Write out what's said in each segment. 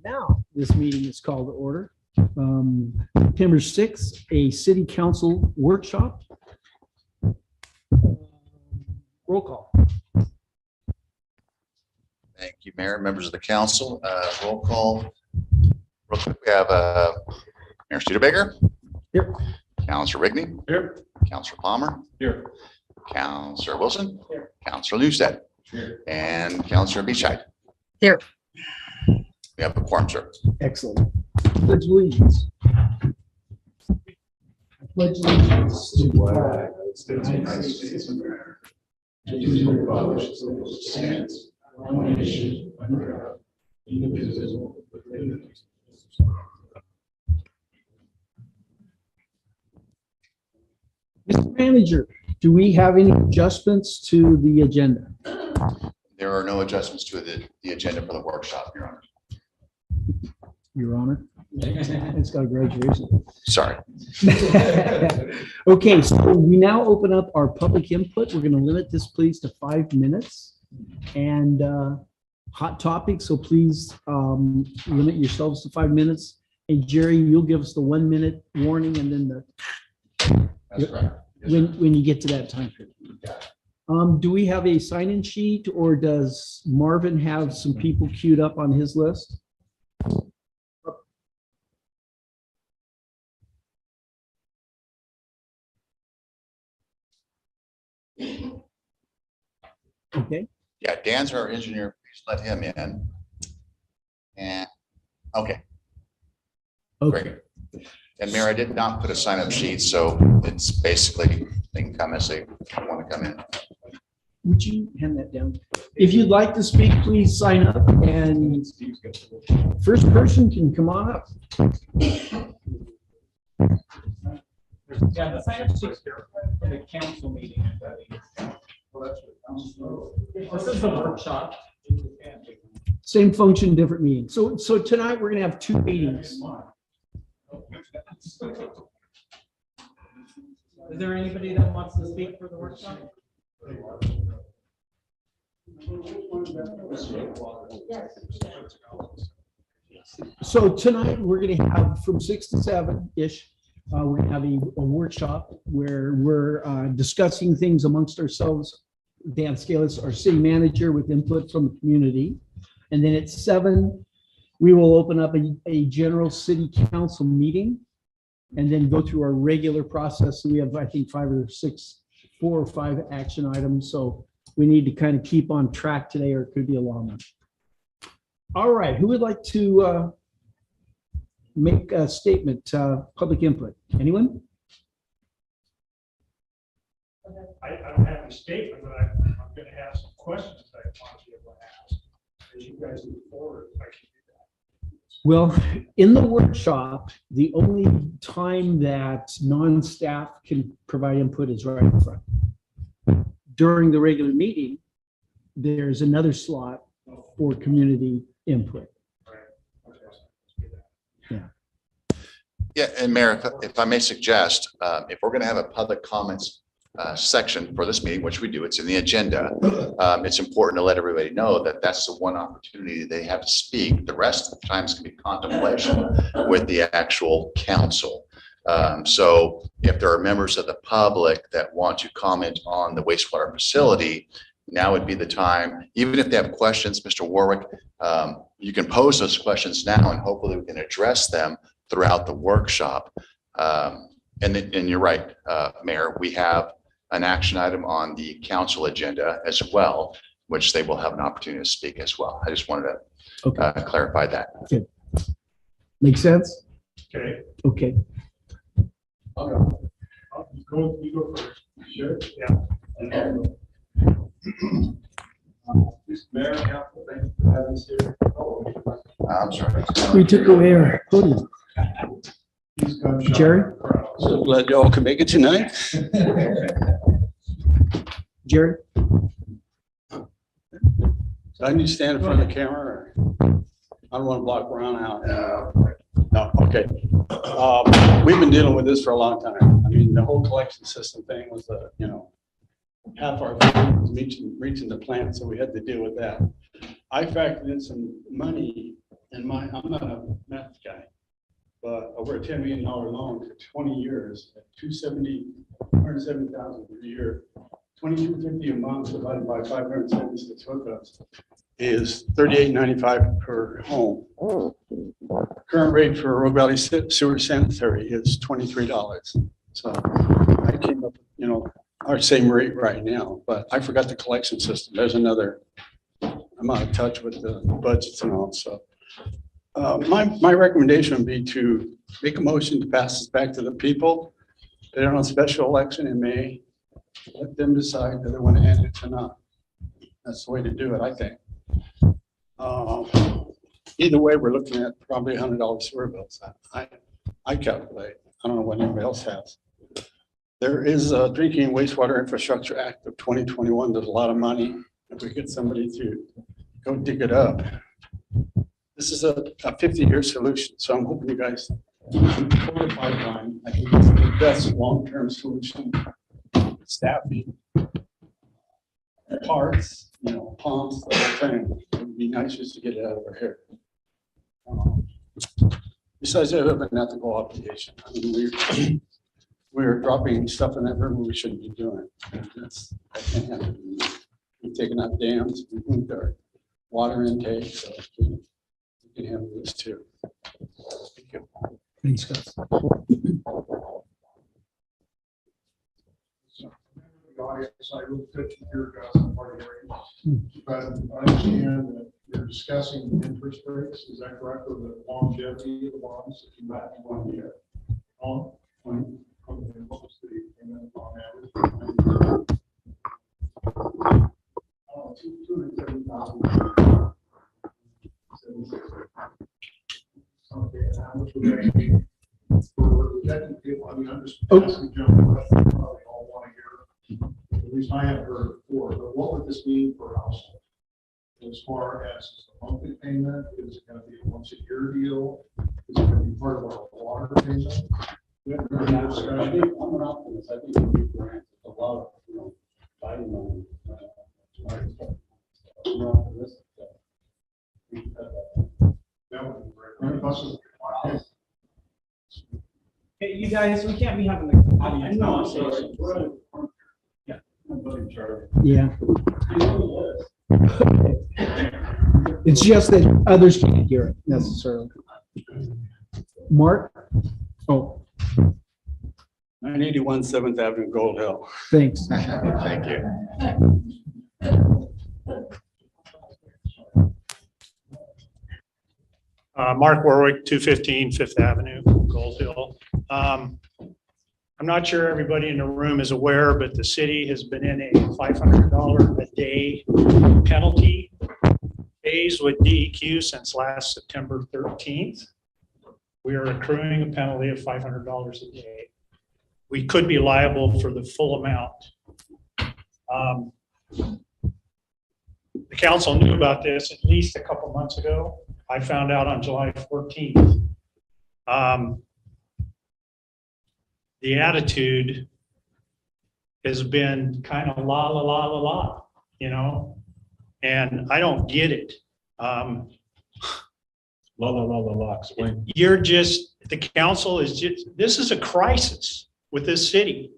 Now, this meeting is called to order. September 6th, a city council workshop. Roll call. Thank you, Mayor, members of the council. Roll call. Real quick, we have Mayor Studebaker. Here. Councilor Rigney. Here. Councilor Palmer. Here. Councilor Wilson. Here. Councilor Newstead. Here. And Councilor Beachide. Here. We have a quorum, sir. Excellent. Pledge allegiance. Pledge allegiance to the flag of the United States of America, to the republic for which it stands, one nation, under God, indivisible, with liberty. Mr. Manager, do we have any adjustments to the agenda? There are no adjustments to the agenda for the workshop, Your Honor. Your Honor. It's got a graduation. Sorry. Okay, so we now open up our public input. We're going to limit this, please, to 5 minutes. And hot topic, so please limit yourselves to 5 minutes. And Jerry, you'll give us the 1 minute warning and then That's right. when you get to that time period. Do we have a sign-in sheet, or does Marvin have some people queued up on his list? Okay. Yeah, Dan's our engineer. Please let him in. And, okay. Okay. Great. And Mayor, I did not put a sign-up sheet, so it's basically, they can come as they want to come in. Would you hand that down? If you'd like to speak, please sign up, and first person can come on up. Yeah, the sign-up sheet for the council meeting. This is the workshop. Same function, different meeting. So tonight we're gonna have 2 meetings. Is there anybody that wants to speak for the workshop? So tonight we're gonna have from 6 to 7-ish. We're gonna have a workshop where we're discussing things amongst ourselves. Dan Scalis, our city manager, with input from the community. And then at 7, we will open up a general city council meeting and then go through our regular process. So we have, I think, 4 or 5 action items. So we need to kind of keep on track today, or it could be a long one. All right, who would like to make a statement, public input? Anyone? I don't have a statement, but I'm going to have some questions that I want to be able to ask. As you guys move forward, I can do that. Well, in the workshop, the only time that non-staff can provide input is right in front. During the regular meeting, there's another slot for community input. Right. Okay, so let's do that. Yeah. Yeah, and Mayor, if I may suggest, if we're going to have a public comments section for this meeting, which we do, it's in the agenda. It's important to let everybody know that that's the one opportunity they have to speak. The rest of the time is going to be contemplation with the actual council. So if there are members of the public that want to comment on the wastewater facility, now would be the time. Even if they have questions, Mr. Warwick, you can pose those questions now, and hopefully we can address them throughout the workshop. And you're right, Mayor, we have an action item on the council agenda as well, which they will have an opportunity to speak as well. I just wanted to clarify that. Okay. Make sense? Okay. Okay. You go first. Sure. Yeah. Mayor, Council, thank you for having us here. I'm sorry. We took away our podium. Jerry? So glad y'all can make it tonight. Jerry? So I need to stand in front of the camera, or I don't want to block Ron out. No, okay. We've been dealing with this for a long time. I mean, the whole collection system thing was half our food was reaching the plant, so we had to deal with that. I factored in some money in I'm not a math guy, but over a $10 million loan for 20 years at 170,000 per year, 2250 a month divided by 576 hookups is $38.95 per home. Current rate for Rogue Valley Sewer Sanitary is $23. So I came up, our same rate right now, but I forgot the collection system. There's another, I'm out of touch with the budgets and all, so. My recommendation would be to make a motion to pass this back to the people. They're on a special election in May. Let them decide whether they want to end it or not. That's the way to do it, I think. Either way, we're looking at probably $100 sewer bills. I calculate. I don't know what anybody else has. There is a Drinking Wastewater Infrastructure Act of 2021. There's a lot of money. If we get somebody to go dig it up. This is a 50-year solution, so I'm hoping you guys pull the pipeline. I think it's the best long-term solution. Staffing, parts, pumps, the whole thing. It would be nice just to get it out of our hair. Besides, they have an ethical obligation. I mean, we're dropping stuff in that river we shouldn't be doing. That can't happen. We've taken out dams, we've moved our water intake, so we can handle this too. Thank you. Thanks, Gus. The audience, I will fit your part of but I understand that you're discussing interest rates. Is that correct? Or the longevity of the bonds that you might be 1 year? On 20. Okay, what was the payment on average? $270,000. Okay, and how much would that be for rejecting people? I mean, I'm just asking general questions. Probably all want to hear. At least I have heard before. But what would this mean for a household? As far as the monthly payment, is it going to be a once-a-year deal? Is it going to be part of our water payment? I'm an optimist. I think it'll be grants. It's a lot of, fighting money. I'm optimistic that we can cut that. That would be great. Any buses? Hey, you guys, we can't be having the audience conversation. Yeah. Yeah. It's just that others can't hear it necessarily. Mark? Oh, 981 7th Avenue, Gold Hill. thanks. Thank you. Mark Warwick, 215 Fifth Avenue, Gold Hill. I'm not sure everybody in the room is aware, but the city has been in a $500 a day penalty phase with DEQ since last September 13th. We are accruing a penalty of $500 a day. We could be liable for the full amount. The council knew about this at least a couple months ago. I found out on July 14th. The attitude has been kind of la, la, la, la, la, and I don't get it. La, la, la, la, la, explain. The council is just, this is a crisis with this city.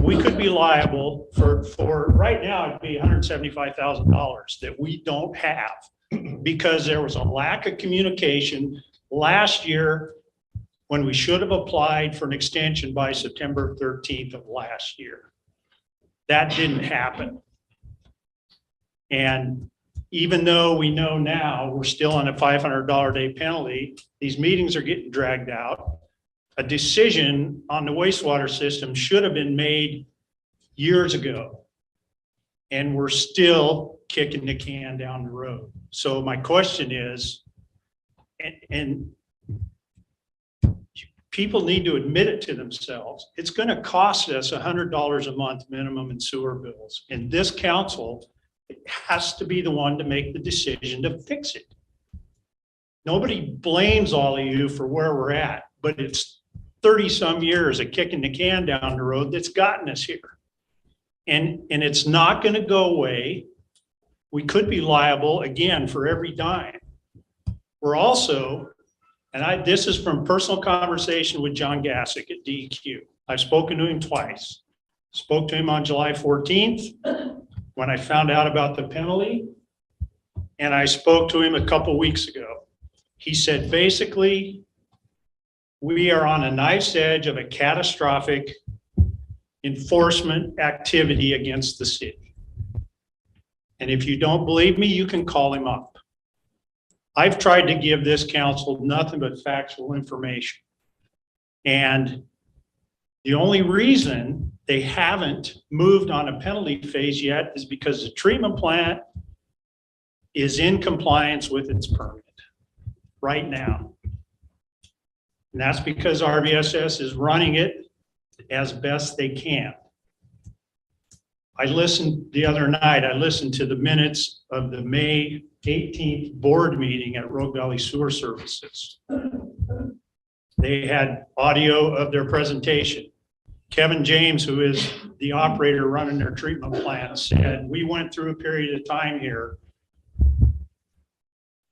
We could be liable for right now, it'd be $175,000 that we don't have because there was a lack of communication last year when we should have applied for an extension by September 13th of last year. That didn't happen. And even though we know now we're still on a $500 a day penalty, these meetings are getting dragged out. A decision on the wastewater system should have been made years ago. And we're still kicking the can down the road. So my question is, and people need to admit it to themselves, it's going to cost us $100 a month minimum in sewer bills. And this council has to be the one to make the decision to fix it. Nobody blames all of you for where we're at, but it's 30 some years of kicking the can down the road that's gotten us here. And it's not going to go away. We could be liable again for every dime. We're also, and this is from personal conversation with John Gassick at DEQ. I've spoken to him twice. Spoke to him on July 14th when I found out about the penalty. And I spoke to him a couple weeks ago. He said, basically, we are on a knife's edge of a catastrophic enforcement activity against the city. And if you don't believe me, you can call him up. I've tried to give this council nothing but factual information. And the only reason they haven't moved on a penalty phase yet is because the treatment plant is in compliance with its permit right now. And that's because RVSS is running it as best they can. I listened the other night, I listened to the minutes of the May 18th board meeting at Rogue Valley Sewer Services. They had audio of their presentation. Kevin James, who is the operator running their treatment plant, said, we went through a period of time here.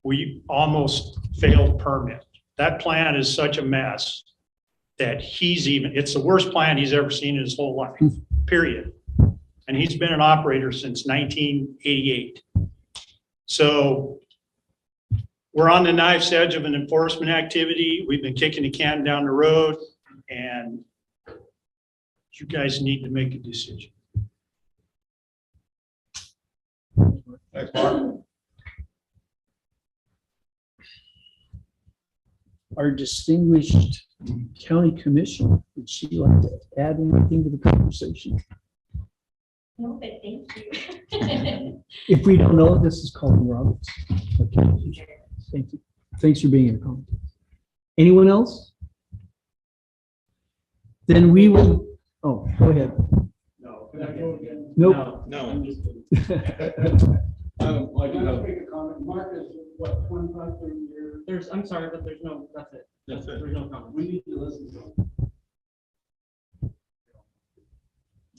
We almost failed permit. That plant is such a mess that it's the worst plant he's ever seen in his whole life, period. And he's been an operator since 1988. So we're on the knife's edge of an enforcement activity. We've been kicking the can down the road, and you guys need to make a decision. Thanks, Mark. Our distinguished county commissioner, would she like to add anything to the conversation? No, but thank you. If we don't know, this is Colin Roberts. Okay. Thank you. Thanks for being in the comment. Anyone else? Then we will, oh, go ahead. No. Can I go again? Nope. No. I'm just kidding. I do have. Make a comment. Mark is what, 25, 30 years? I'm sorry, but there's no, that's it. That's it. There's no comment. We need to listen to him.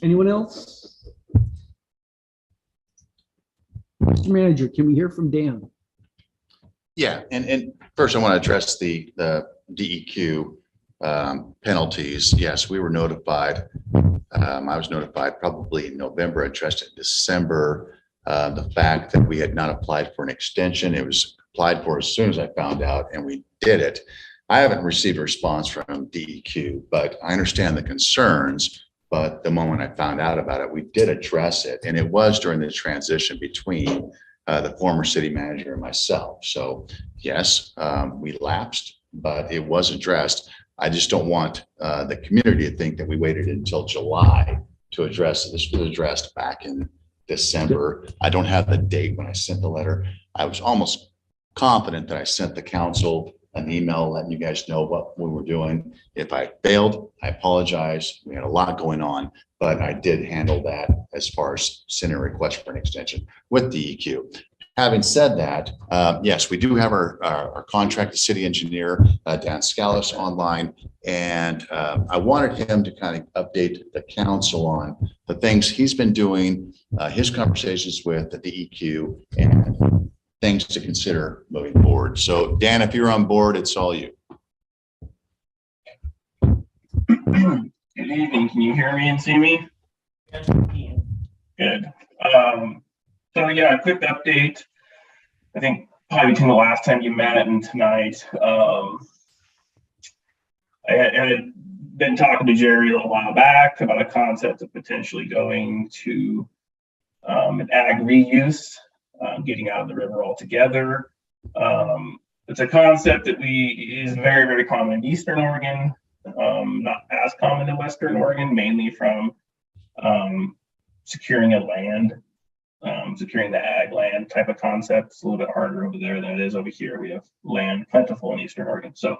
Anyone else? Mr. Manager, can we hear from Dan? Yeah, and first I want to address the DEQ penalties. Yes, we were notified. I was notified probably in November, addressed it in December. The fact that we had not applied for an extension, it was applied for as soon as I found out, and we did it. I haven't received a response from DEQ, but I understand the concerns. But the moment I found out about it, we did address it. And it was during the transition between the former city manager and myself. So yes, we lapsed, but it was addressed. I just don't want the community to think that we waited until July to address it. This was addressed back in December. I don't have the date when I sent the letter. I was almost confident that I sent the council an email letting you guys know what we were doing. If I failed, I apologize. We had a lot going on, but I did handle that as far as sending a request for an extension with DEQ. Having said that, yes, we do have our contracted city engineer, Dan Scalise, online, and I wanted him to kind of update the council on the things he's been doing, his conversations with the DEQ, and things to consider moving forward. So Dan, if you're on board, it's all you. Good evening. Can you hear me and see me? Good. So yeah, a quick update. I think probably between the last time you met and tonight, I had been talking to Jerry a little while back about a concept of potentially going to an ag reuse, getting out of the river altogether. It's a concept that is very, very common in Eastern Oregon, not as common in Western Oregon, mainly from securing a land, securing the ag land type of concept. It's a little bit harder over there than it is over here. We have land plentiful in Eastern Oregon. So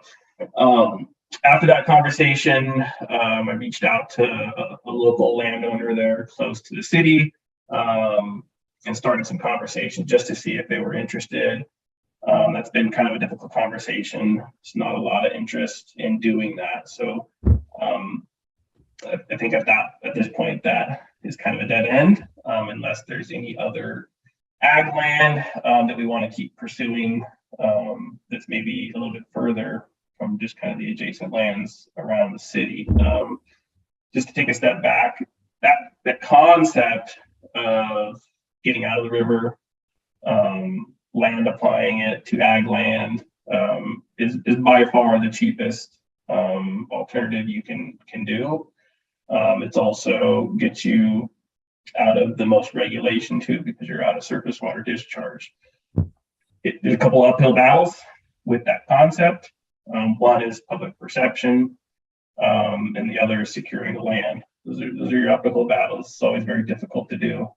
after that conversation, I reached out to a local landowner there close to the city, and started some conversation just to see if they were interested. That's been kind of a difficult conversation. There's not a lot of interest in doing that. So I think at this point that is kind of a dead end, unless there's any other ag land that we want to keep pursuing, that's maybe a little bit further from just kind of the adjacent lands around the city. Just to take a step back, that concept of getting out of the river, land applying it to ag land, is by far the cheapest alternative you can do. It's also gets you out of the most regulation too, because you're out of surface water discharge. There's a couple uphill battles with that concept. One is public perception, and the other is securing the land. Those are your uphill battles. It's always very difficult to do.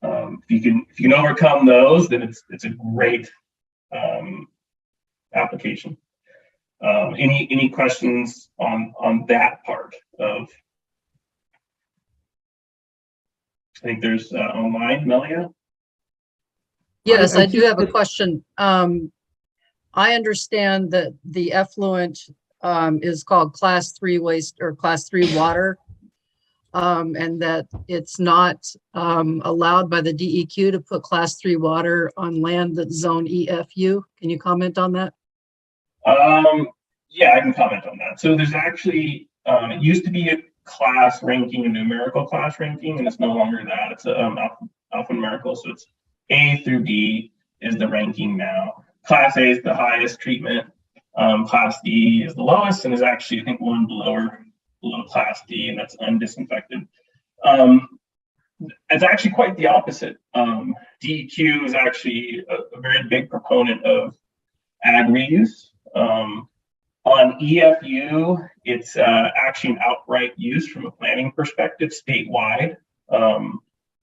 If you can overcome those, then it's a great application. Any questions on that part of? I think there's online, Melia. Yes, I I do think have a that- question. I understand that the effluent is called class 3 waste or class 3 water, and that it's not allowed by the DEQ to put class 3 water on land that's zone EFU. Can you comment on that? Yeah, I can comment on that. So there's actually, it used to be a class ranking, a numerical class ranking, and it's no longer that. It's alphanumerical, so it's A through D is the ranking now. Class A is the highest treatment. Class D is the lowest, and is actually, I think, one below Class D, and that's undisinfected. It's actually quite the opposite. DEQ is actually a very big proponent of ag reuse. On EFU, it's actually an outright use from a planning perspective statewide. I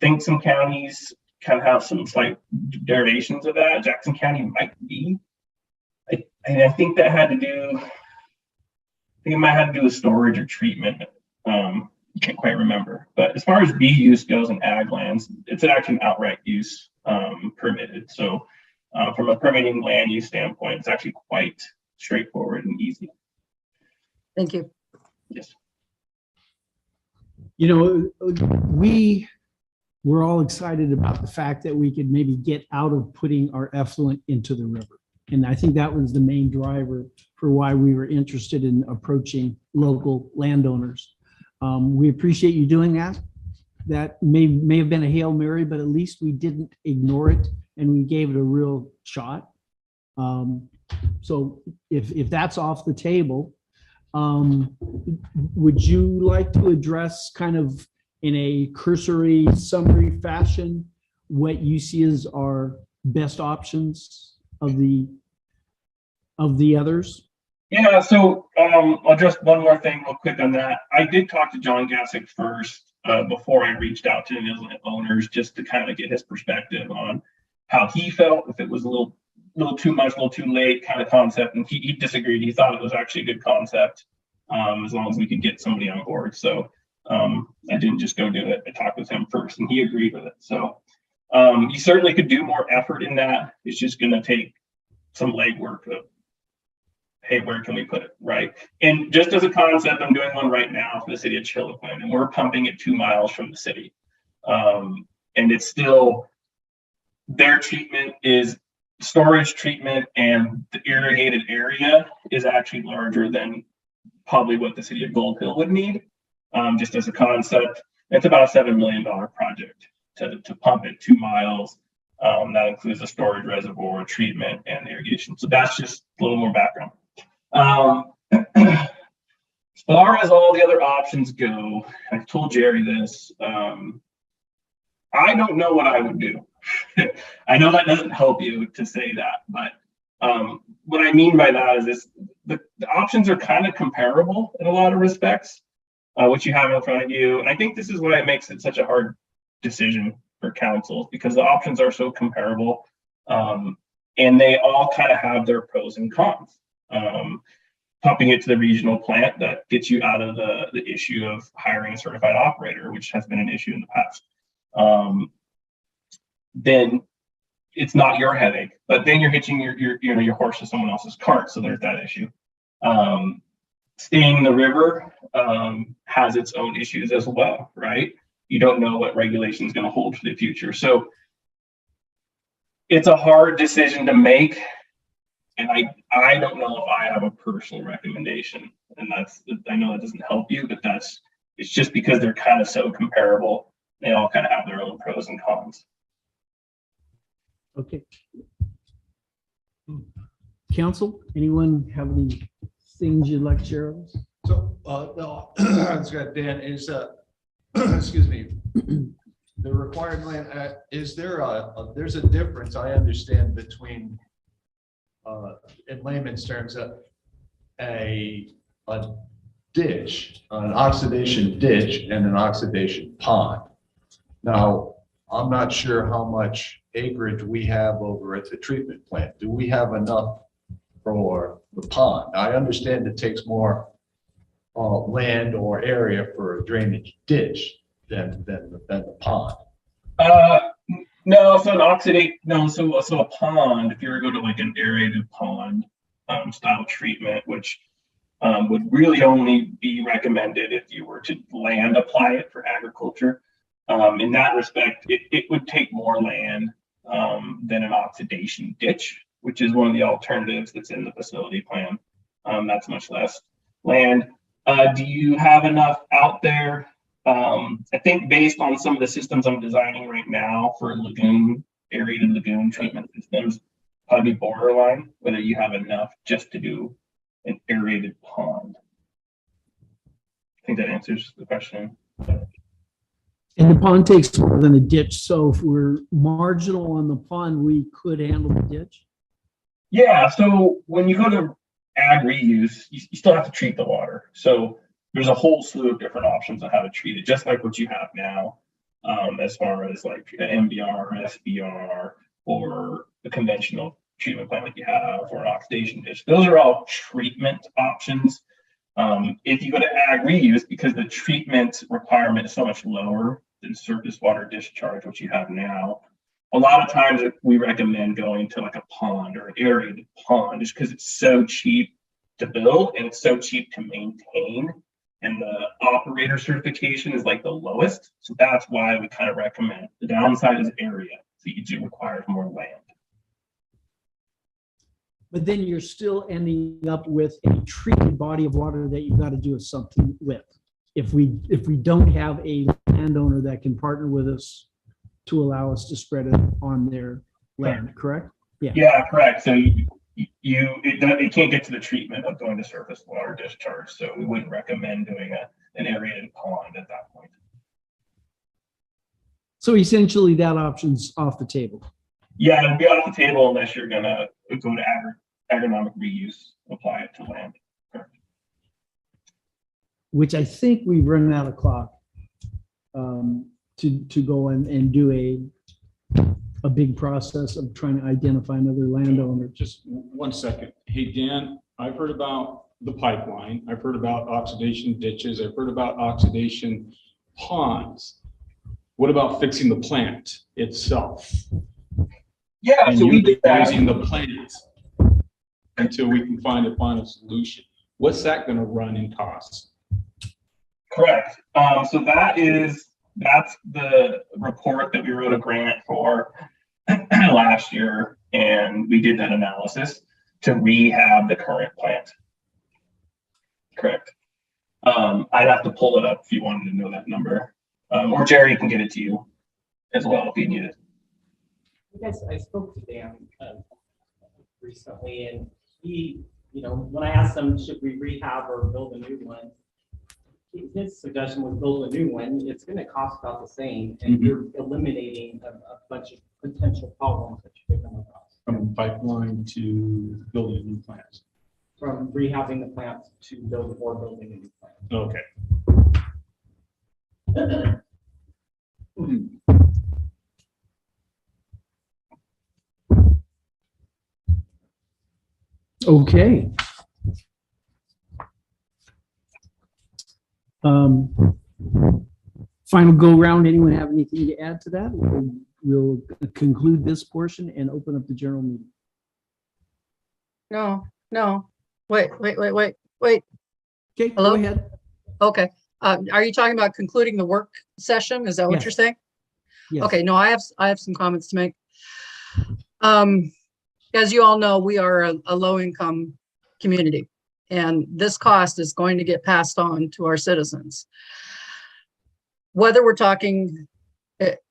think some counties kind of have some slight derivations of that. Jackson County might be. I think that had to do, it might have to do with storage or treatment. Can't quite remember. But as far as B use goes in ag lands, it's actually an outright use permitted. So from a permitting land use standpoint, it's actually quite straightforward and easy. Thank you. Yes. You know, we were all excited about the fact that we could maybe get out of putting our effluent into the river. And I think that was the main driver for why we were interested in approaching local landowners. We appreciate you doing that. That may have been a Hail Mary, but at least we didn't ignore it and we gave it a real shot. So if that's off the table, would you like to address kind of in a cursory summary fashion what you see as our best options of the others? Yeah, so I'll just one more thing real quick on that. I did talk to John Gassick first before I reached out to the owners, just to kind of get his perspective on how he felt, if it was a little too much, a little too late kind of concept. And he disagreed. He thought it was actually a good concept, as long as we could get somebody on board. So I didn't just go do it. I talked with him first and he agreed with it. So you certainly could do more effort in that. It's just going to take some legwork of, hey, where can we put it, right? And just as a concept, I'm doing one right now for the city of Chiloquin, and we're pumping it 2 miles from the city. And it's still, their treatment is storage treatment, and the irrigated area is actually larger than probably what the city of Gold Hill would need. Just as a concept, it's about a $7 million project to pump it 2 miles. That includes the storage reservoir, treatment, and irrigation. So that's just a little more background. As far as all the other options go, I've told Jerry this. I don't know what I would do. I know that doesn't help you to say that, but what I mean by that is this: the options are kind of comparable in a lot of respects, what you have in front of you. And I think this is why it makes it such a hard decision for councils, because the options are so comparable, and they all kind of have their pros and cons. Pumping it to the regional plant, that gets you out of the issue of hiring a certified operator, which has been an issue in the past. Then it's not your headache, but then you're hitching your horse to someone else's cart, so there's that issue. Staying in the river has its own issues as well, right? You don't know what regulation is going to hold for the future. So it's a hard decision to make. And I don't know if I have a personal recommendation. And I know that doesn't help you, but it's just because they're kind of so comparable. They all kind of have their own pros and cons. Okay. Council, anyone have any things you'd like to share with us? So, no, it's got Dan, is, excuse me, the required land, is there there's a difference, I understand, between, in layman's terms, a ditch, an oxidation ditch and an oxidation pond. Now, I'm not sure how much acreage we have over at the treatment plant. Do we have enough for the pond? I understand it takes more land or area for a drainage ditch than the pond. No, so so a pond, if you were to go to like an aerated pond style treatment, which would really only be recommended if you were to land apply it for agriculture. In that respect, it would take more land than an oxidation ditch, which is one of the alternatives that's in the facility plan. That's much less land. Do you have enough out there? I think based on some of the systems I'm designing right now for aerated lagoon treatment systems, probably borderline whether you have enough just to do an aerated pond. I think that answers the question. And the pond takes more than a ditch, so if we're marginal on the pond, we could handle the ditch? Yeah, so when you go to ag reuse, you still have to treat the water. So there's a whole slew of different options on how to treat it, just like what you have now, as far as like an MBR, SBR, or a conventional treatment plant like you have, or an oxidation ditch. Those are all treatment options. If you go to ag reuse, because the treatment requirement is so much lower than surface water discharge, which you have now, a lot of times we recommend going to like a pond or an aerated pond, just because it's so cheap to build and it's so cheap to maintain. And the operator certification is like the lowest. So that's why we kind of recommend. The downside is area. So you do require more land. But then you're still ending up with a treated body of water that you've got to do something with. If we don't have a landowner that can partner with us to allow us to spread it on their land, correct? Yeah, correct. So it can't get to the treatment of going to surface water discharge. So we wouldn't recommend doing an aerated pond at that point. So essentially that option's off the table. Yeah, it'll be off the table unless you're gonna go to agronomic reuse, apply it to land. Correct. Which I think we've run out of clock to go and do a big process of trying to identify another landowner. Just 1 second. Hey, Dan, I've heard about the pipeline. I've heard about oxidation ditches. I've heard about oxidation ponds. What about fixing the plant itself? Yeah, And so we did that. using the plant until we can find a final solution. What's that going to run in costs? Correct. So that's the report that we wrote a grant for last year, and we did that analysis to rehab the current plant. Correct. I'd have to pull it up if you wanted to know that number, or Jerry can get it to you as well if you need it. I spoke to Dan recently, and he, when I asked him, should we rehab or build a new one? His suggestion was build a new one. It's going to cost about the same, and you're eliminating a bunch of potential problems that you could come across. From pipeline to building a new plant. From rehabbing the plant to building a new plant. Okay. Okay. Final go round. Anyone have anything to add to that? We'll conclude this portion and open up the general meeting. No. Wait. Okay, Hello? go ahead. Okay. Are you talking about concluding the work session? Is that what Yes. you're saying? Yes. Okay, no, I have some comments to make. As you all know, we are a low-income community, and this cost is going to get passed on to our citizens. Whether we're talking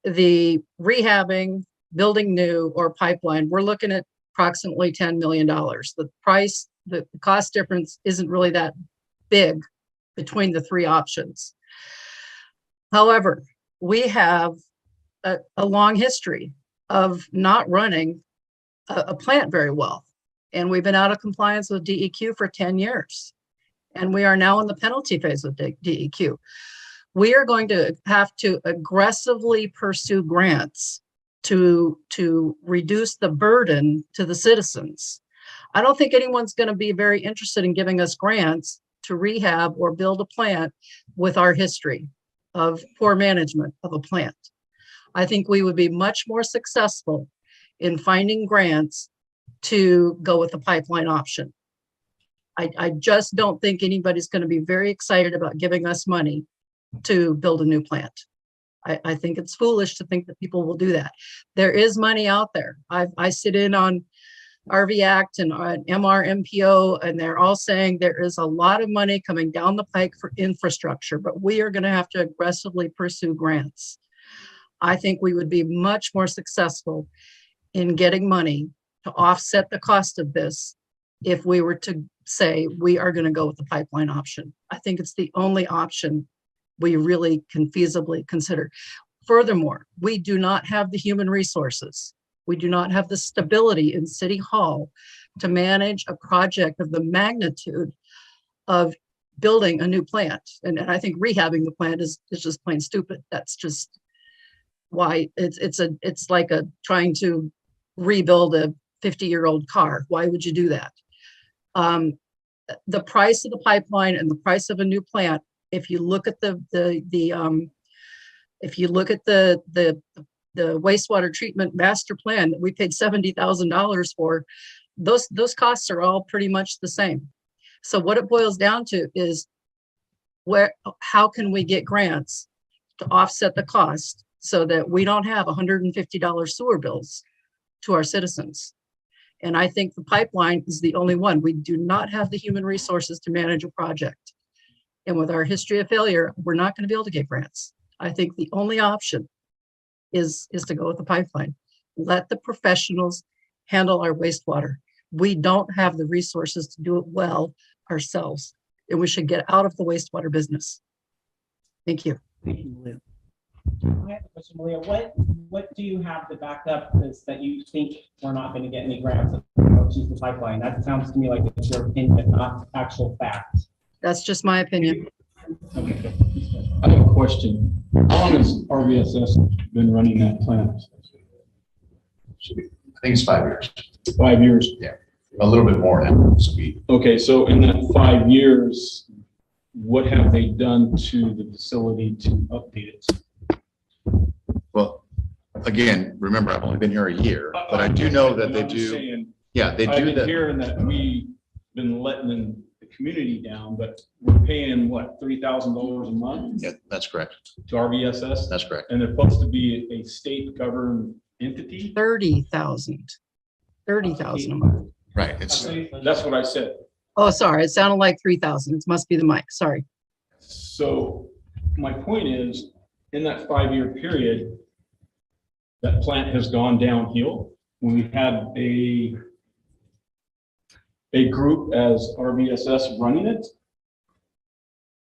the rehabbing, building new, or pipeline, we're looking at approximately $10 million. The price, the cost difference isn't really that big between the three options. However, we have a long history of not running a plant very well. And we've been out of compliance with DEQ for 10 years. And we are now in the penalty phase of DEQ. We are going to have to aggressively pursue grants to reduce the burden to the citizens. I don't think anyone's going to be very interested in giving us grants to rehab or build a plant with our history of poor management of a plant. I think we would be much more successful in finding grants to go with the pipeline option. I just don't think anybody's going to be very excited about giving us money to build a new plant. I think it's foolish to think that people will do that. There is money out there. I sit in on Reactor and on MRMPO, and they're all saying there is a lot of money coming down the pike for infrastructure, but we are going to have to aggressively pursue grants. I think we would be much more successful in getting money to offset the cost of this if we were to say we are going to go with the pipeline option. I think it's the only option we really can feasibly consider. Furthermore, we do not have the human resources. We do not have the stability in City Hall to manage a project of the magnitude of building a new plant. And I think rehabbing the plant is just plain stupid. That's just why it's like trying to rebuild a 50-year-old car. Why would you do that? The price of the pipeline and the price of a new plant, if you look at the wastewater treatment master plan that we paid $70,000 for, those costs are all pretty much the same. So what it boils down to is how can we get grants to offset the cost so that we don't have $150 sewer bills to our citizens? And I think the pipeline is the only one. We do not have the human resources to manage a project. And with our history of failure, we're not going to be able to get grants. I think the only option is to go with the pipeline. Let the professionals handle our wastewater. We don't have the resources to do it well ourselves, and we should get out of the wastewater business. Thank you. Thank you, Malia. I have a question, Malia. What do you have to back up this that you think we're not going to get any grants to choose the pipeline? That sounds to me like it's your opinion, not actual fact. That's just my opinion. Okay. I have a question. How long has RVSS been running that plant? I think it's 5 years, 5 years. a little bit more than speed. Okay, so in that 5 years, what have they done to the facility to update it? Well, again, remember, I've only been here a year, but I do know that they do. Yeah, they I've do been that. hearing that we've been letting the community down, but we're paying what, $3,000 a month Yeah, that's correct. to RVSS? That's correct. And they're supposed to be a state governed entity? 30,000 a month. Right. It's, That's what I said. Oh, sorry, it sounded like 3,000. It must be the mic, sorry. So my point is, in that 5 year period, that plant has gone downhill. When we had a group as RVSS running it,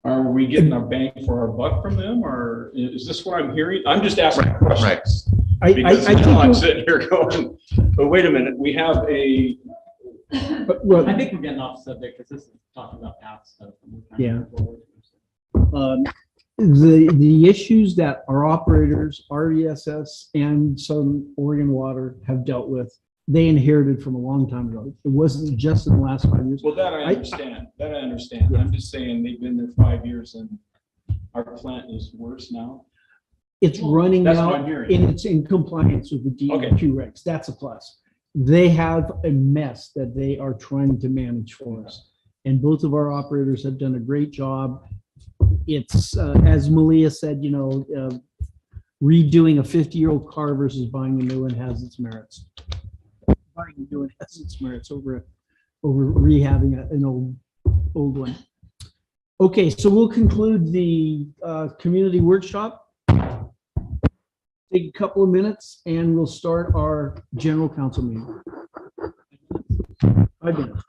are we getting our bang for our buck from them, or is this what I'm hearing? I'm just asking questions. Because now I'm sitting here going, but wait a minute, we have a. I think we're getting off subject because this is talking about past stuff. Yeah. The issues that our operators, RESS and Southern Oregon Water have dealt with, they inherited from a long time ago. It wasn't just in the last 5 years. Well, that I understand. I'm just saying they've been there 5 years and our plant is worse now. It's running That's what I'm out hearing. and it's in compliance with the DEQ regs. That's a plus. They have a mess that they are trying to manage for us. And both of our operators have done a great job it's, as Malia said, redoing a 50-year-old car versus buying a new one has its merits. Buying a new one has its merits over rehabbing an old one. Okay, so we'll conclude the community workshop. Take a couple of minutes and we'll start our general council meeting. 5 minutes.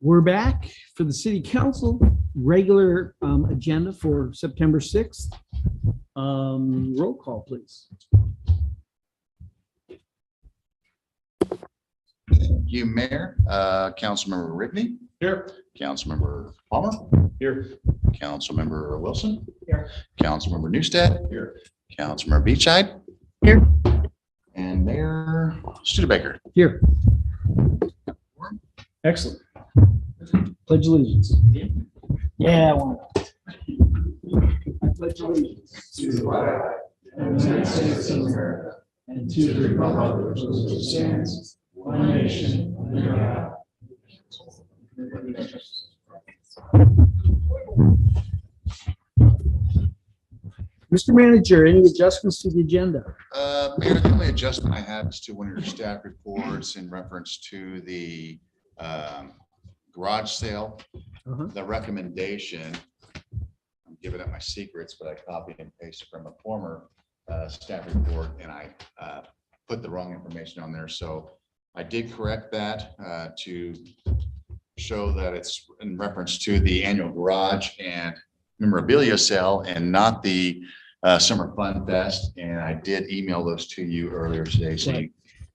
We're back for the city council regular agenda for September 6th. Roll call, please. Thank you, Mayor. Councilmember Rigney. Here. Councilmember Palmer. Here. Councilmember Wilson. Here. Councilmember Newstead. Here. Councilmember Beachide. Here. And Mayor Studebaker. Here. Excellent. Pledge allegiance. Yeah. Why not? I pledge allegiance to the flag of the United States of America and to the republic for which it stands, one nation, under God. Mr. Manager, any adjustments to the agenda? Mayor, the only adjustment I have is to one of your staff reports in reference to the garage sale. The recommendation, I'm giving up my secrets, but I copy and paste from a former staff report and I put the wrong information on there. So I did correct that to show that it's in reference to the annual garage and memorabilia sale and not the Summer Fun Fest. And I did email those to you earlier today. So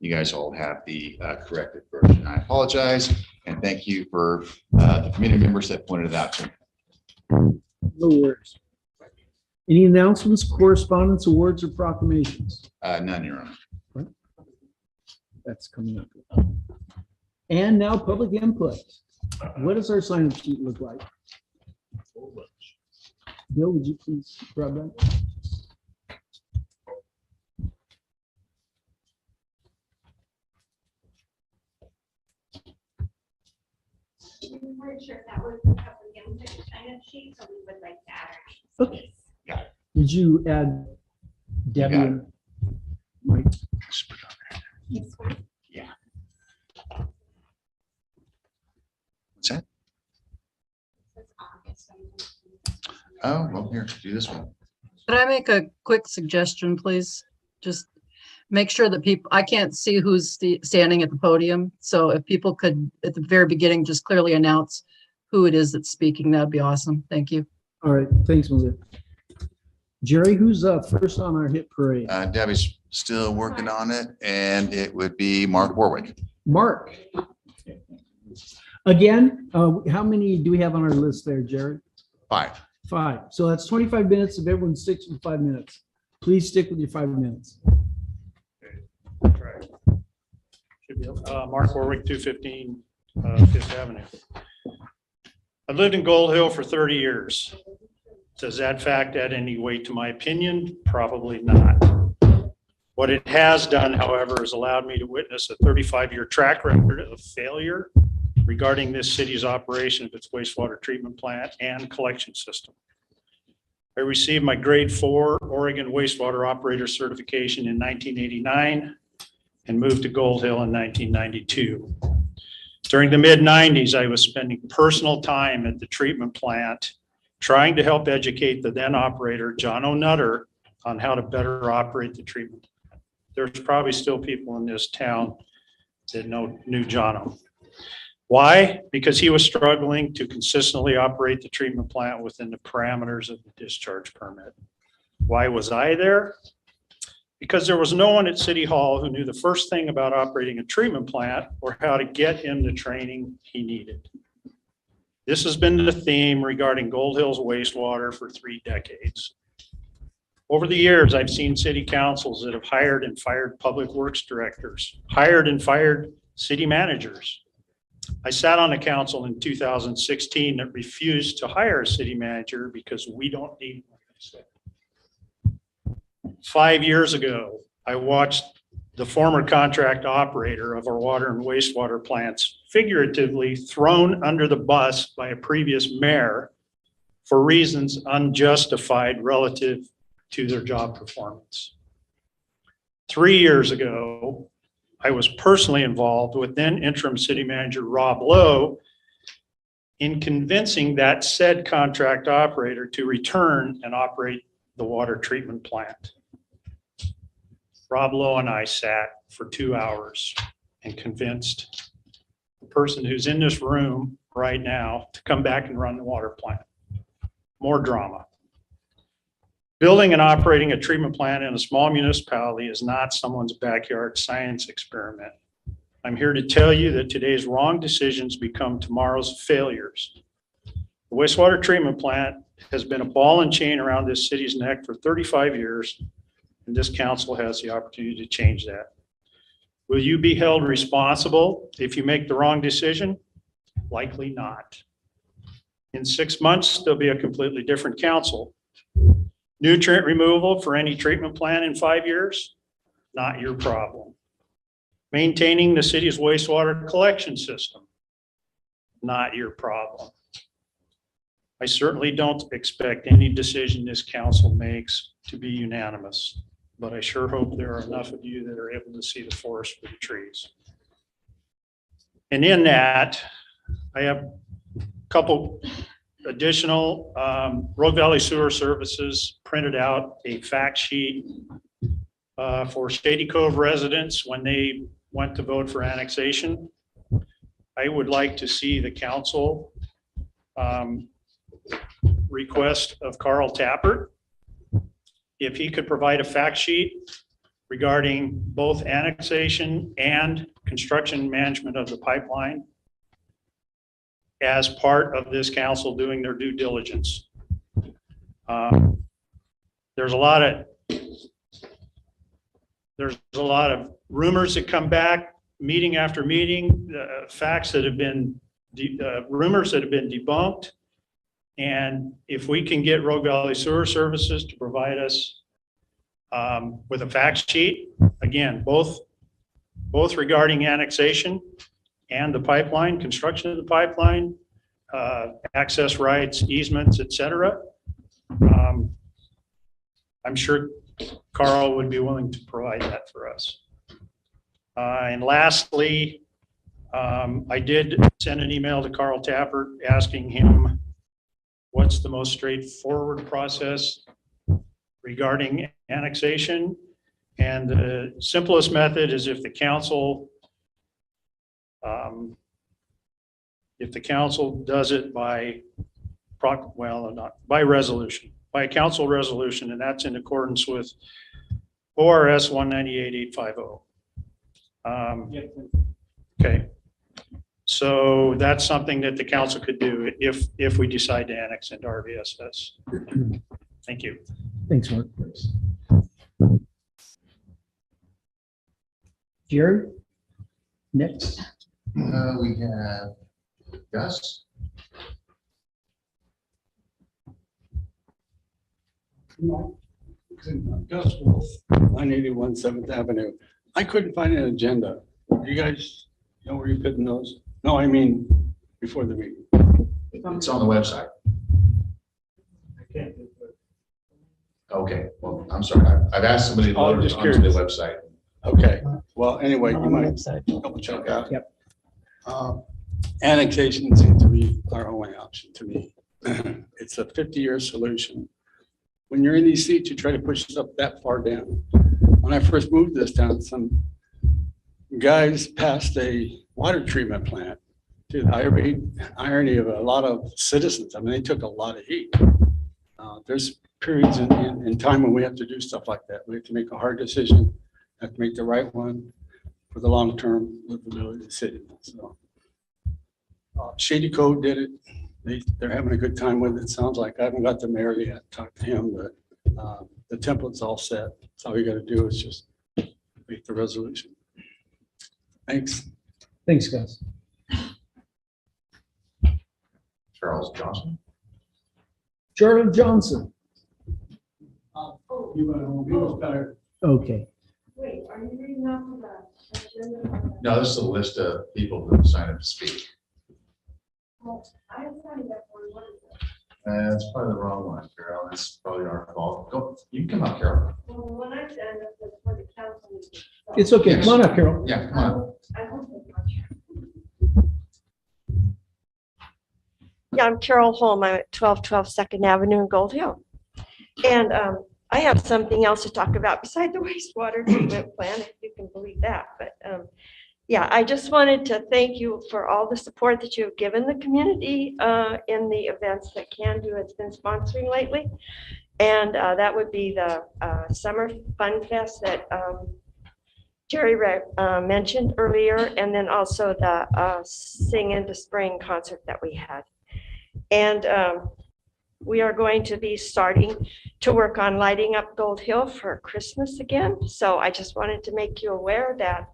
you guys all have the corrected version. I apologize. And thank you for the community members that pointed it out to me. No worries. Any announcements, correspondence, awards, or proclamations? None, Your Honor. That's coming up. And now public input. What does our sign-up sheet look like? Bill, would you please grab that? We weren't sure if that was the public input kind of sheet, so we would like to add our names. Okay. Got it. Did you add Debbie got it. and Mike? This one. What's that? Says August. Oh, well, here, do this one. Could I make a quick suggestion, please? Just make sure that people, I can't see who's standing at the podium. So if people could, at the very beginning, just clearly announce who it is that's speaking, that'd be awesome. Thank you. All right, thanks, Melinda. Jerry, who's first on our hit parade? Debbie's still working on it, and it would be Mark Warwick. Mark. Again, how many do we have on our list there, Jerry? 5. 5. So that's 25 minutes if everyone sticks with 5 minutes. Please stick with your 5 minutes. Should be, Mark Warwick, 215 Fifth Avenue. I've lived in Gold Hill for 30 years. Does that fact add any weight to my opinion? Probably not. What it has done, however, has allowed me to witness a 35-year track record of failure regarding this city's operation of its wastewater treatment plant and collection system. I received my grade 4 Oregon wastewater operator certification in 1989 and moved to Gold Hill in 1992. During the mid-90s, I was spending personal time at the treatment plant trying to help educate the then operator, John O'Nutter, on how to better operate the treatment. There's probably still people in this town that knew John. Why? Because he was struggling to consistently operate the treatment plant within the parameters of the discharge permit. Why was I there? Because there was no one at City Hall who knew the first thing about operating a treatment plant or how to get him the training he needed. This has been the theme regarding Gold Hill's wastewater for 3 decades. Over the years, I've seen city councils that have hired and fired public works directors, hired and fired city managers. I sat on a council in 2016 that refused to hire a city manager because we don't need one. 5 years ago, I watched the former contract operator of our water and wastewater plants figuratively thrown under the bus by a previous mayor for reasons unjustified relative to their job performance. 3 years ago, I was personally involved with then interim city manager Rob Lowe in convincing that said contract operator to return and operate the water treatment plant. Rob Lowe and I sat for 2 hours and convinced the person who's in this room right now to come back and run the water plant. More drama. Building and operating a treatment plant in a small municipality is not someone's backyard science experiment. I'm here to tell you that today's wrong decisions become tomorrow's failures. The wastewater treatment plant has been a ball and chain around this city's neck for 35 years, and this council has the opportunity to change that. Will you be held responsible if you make the wrong decision? Likely not. In 6 months, there'll be a completely different council. Nutrient removal for any treatment plant in 5 years? Not your problem. Maintaining the city's wastewater collection system? Not your problem. I certainly don't expect any decision this council makes to be unanimous, but I sure hope there are enough of you that are able to see the forest for the trees. And in that, I have a couple additional Rogue Valley Sewer Services printed out a fact sheet for Shady Cove residents when they went to vote for annexation. I would like to see the council request of Carl Tappert if he could provide a fact sheet regarding both annexation and construction management of the pipeline as part of this council doing their due diligence. There's a lot of rumors that come back meeting after meeting, facts that have been, rumors that have been debunked. And if we can get Rogue Valley Sewer Services to provide us with a fact sheet, again, both regarding annexation and the pipeline, construction of the pipeline, access rights, easements, et cetera. I'm sure Carl would be willing to provide that for us. And lastly, I did send an email to Carl Tappert asking him what's the most straightforward process regarding annexation. And the simplest method is if the council does it by resolution, by a council resolution, and that's in accordance with ORS 198-850. Okay. So that's something that the council could do if we decide to annex into RVSS. Thank you. Thanks, Mark. Jerry, next. We have Gus. Gus Wolf, 981 7th Avenue. I couldn't find an agenda. You guys know where you're putting those? No, I mean, before the meeting. It's on the website. Okay, well, I'm sorry. I've asked somebody to Oh, load it just onto the curious. website. Okay, well, anyway, you might Website. double check out. Yep. Annexation seems to be our only option to me. It's a 50-year solution. When you're in these seats, you try to push it up that far down. When I first moved to this town, some guys passed a water treatment plant. To the irony of a lot of citizens. I mean, they took a lot of heat. There's periods in time when we have to do stuff like that. We have to make a hard decision, have to make the right one for the long-term livability of the city. So Shady Cove did it. They're having a good time with it. Sounds like I haven't got the mayor yet, talked to him, but the template's all set. So all you got to do is just make the resolution. Thanks. Thanks, guys. Charles Johnson. Charlie Johnson. You went home. He was better. Okay. Wait, are you reading off of the agenda? No, this is a list of people who signed up to speak. Well, I signed up for one of them. That's probably the wrong one, Carol. It's probably our fault. Go, you can come up, Carol. Well, the one I signed up was for the council meeting. So It's okay. Come on up, Carol. Yeah, come on. I hope it's not true. Yeah, I'm Carol Holm. I'm at 1212 Second Avenue in Gold Hill. And I have something else to talk about beside the wastewater treatment plant, if you can believe that. But Yeah, I just wanted to thank you for all the support that you have given the community in the events that Can Do has been sponsoring lately. And that would be the Summer Fun Fest that Jerry mentioned earlier, and then also the Sing into Spring concert that we had. And we are going to be starting to work on lighting up Gold Hill for Christmas again. So I just wanted to make you aware that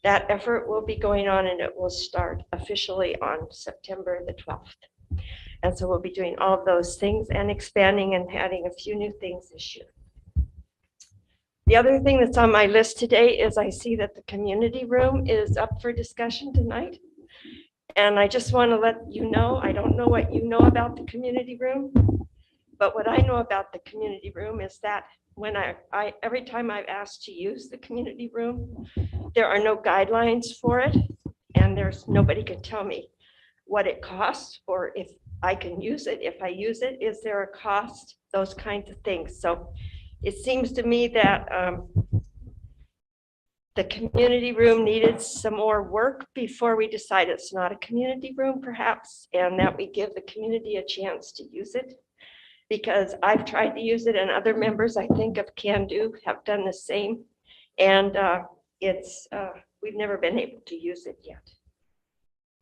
that effort will be going on, and it will start officially on September the 12th. And so we'll be doing all of those things and expanding and adding a few new things this year. The other thing that's on my list today is I see that the community room is up for discussion tonight. And I just want to let you know, I don't know what you know about the community room, but what I know about the community room is that when every time I've asked to use the community room, there are no guidelines for it, and there's nobody can tell me what it costs or if I can use it. If I use it, is there a cost? Those kinds of things. So it seems to me that the community room needed some more work before we decide it's not a community room perhaps, and that we give the community a chance to use it. Because I've tried to use it and other members, I think, of Can Do have done the same. And we've never been able to use it yet.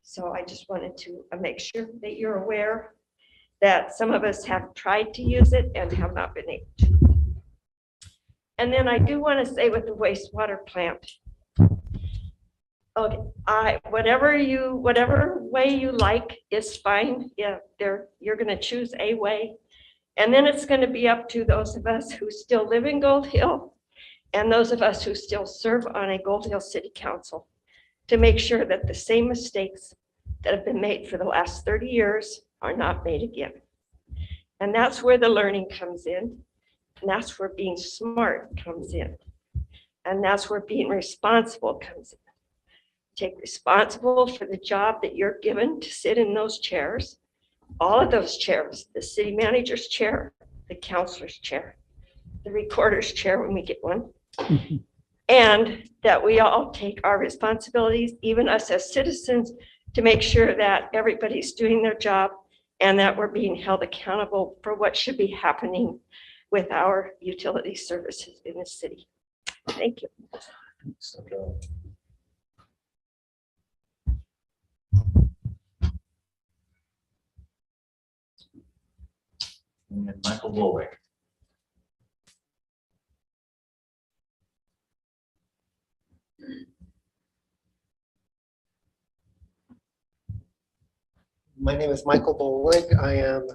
So I just wanted to make sure that you're aware that some of us have tried to use it and have not been able to. And then I do want to say with the wastewater plant, okay, whatever way you like is fine. Yeah, you're going to choose a way. And then it's going to be up to those of us who still live in Gold Hill and those of us who still serve on a Gold Hill City Council to make sure that the same mistakes that have been made for the last 30 years are not made again. And that's where the learning comes in. And that's where being smart comes in. And that's where being responsible comes in. Take responsible for the job that you're given to sit in those chairs. All of those chairs, the city manager's chair, the councilor's chair, the recorder's chair when we get one, and that we all take our responsibilities, even us as citizens, to make sure that everybody's doing their job and that we're being held accountable for what should be happening with our utility services in the city. Thank you. And Michael Warwick. My name is Michael Bolwig. I am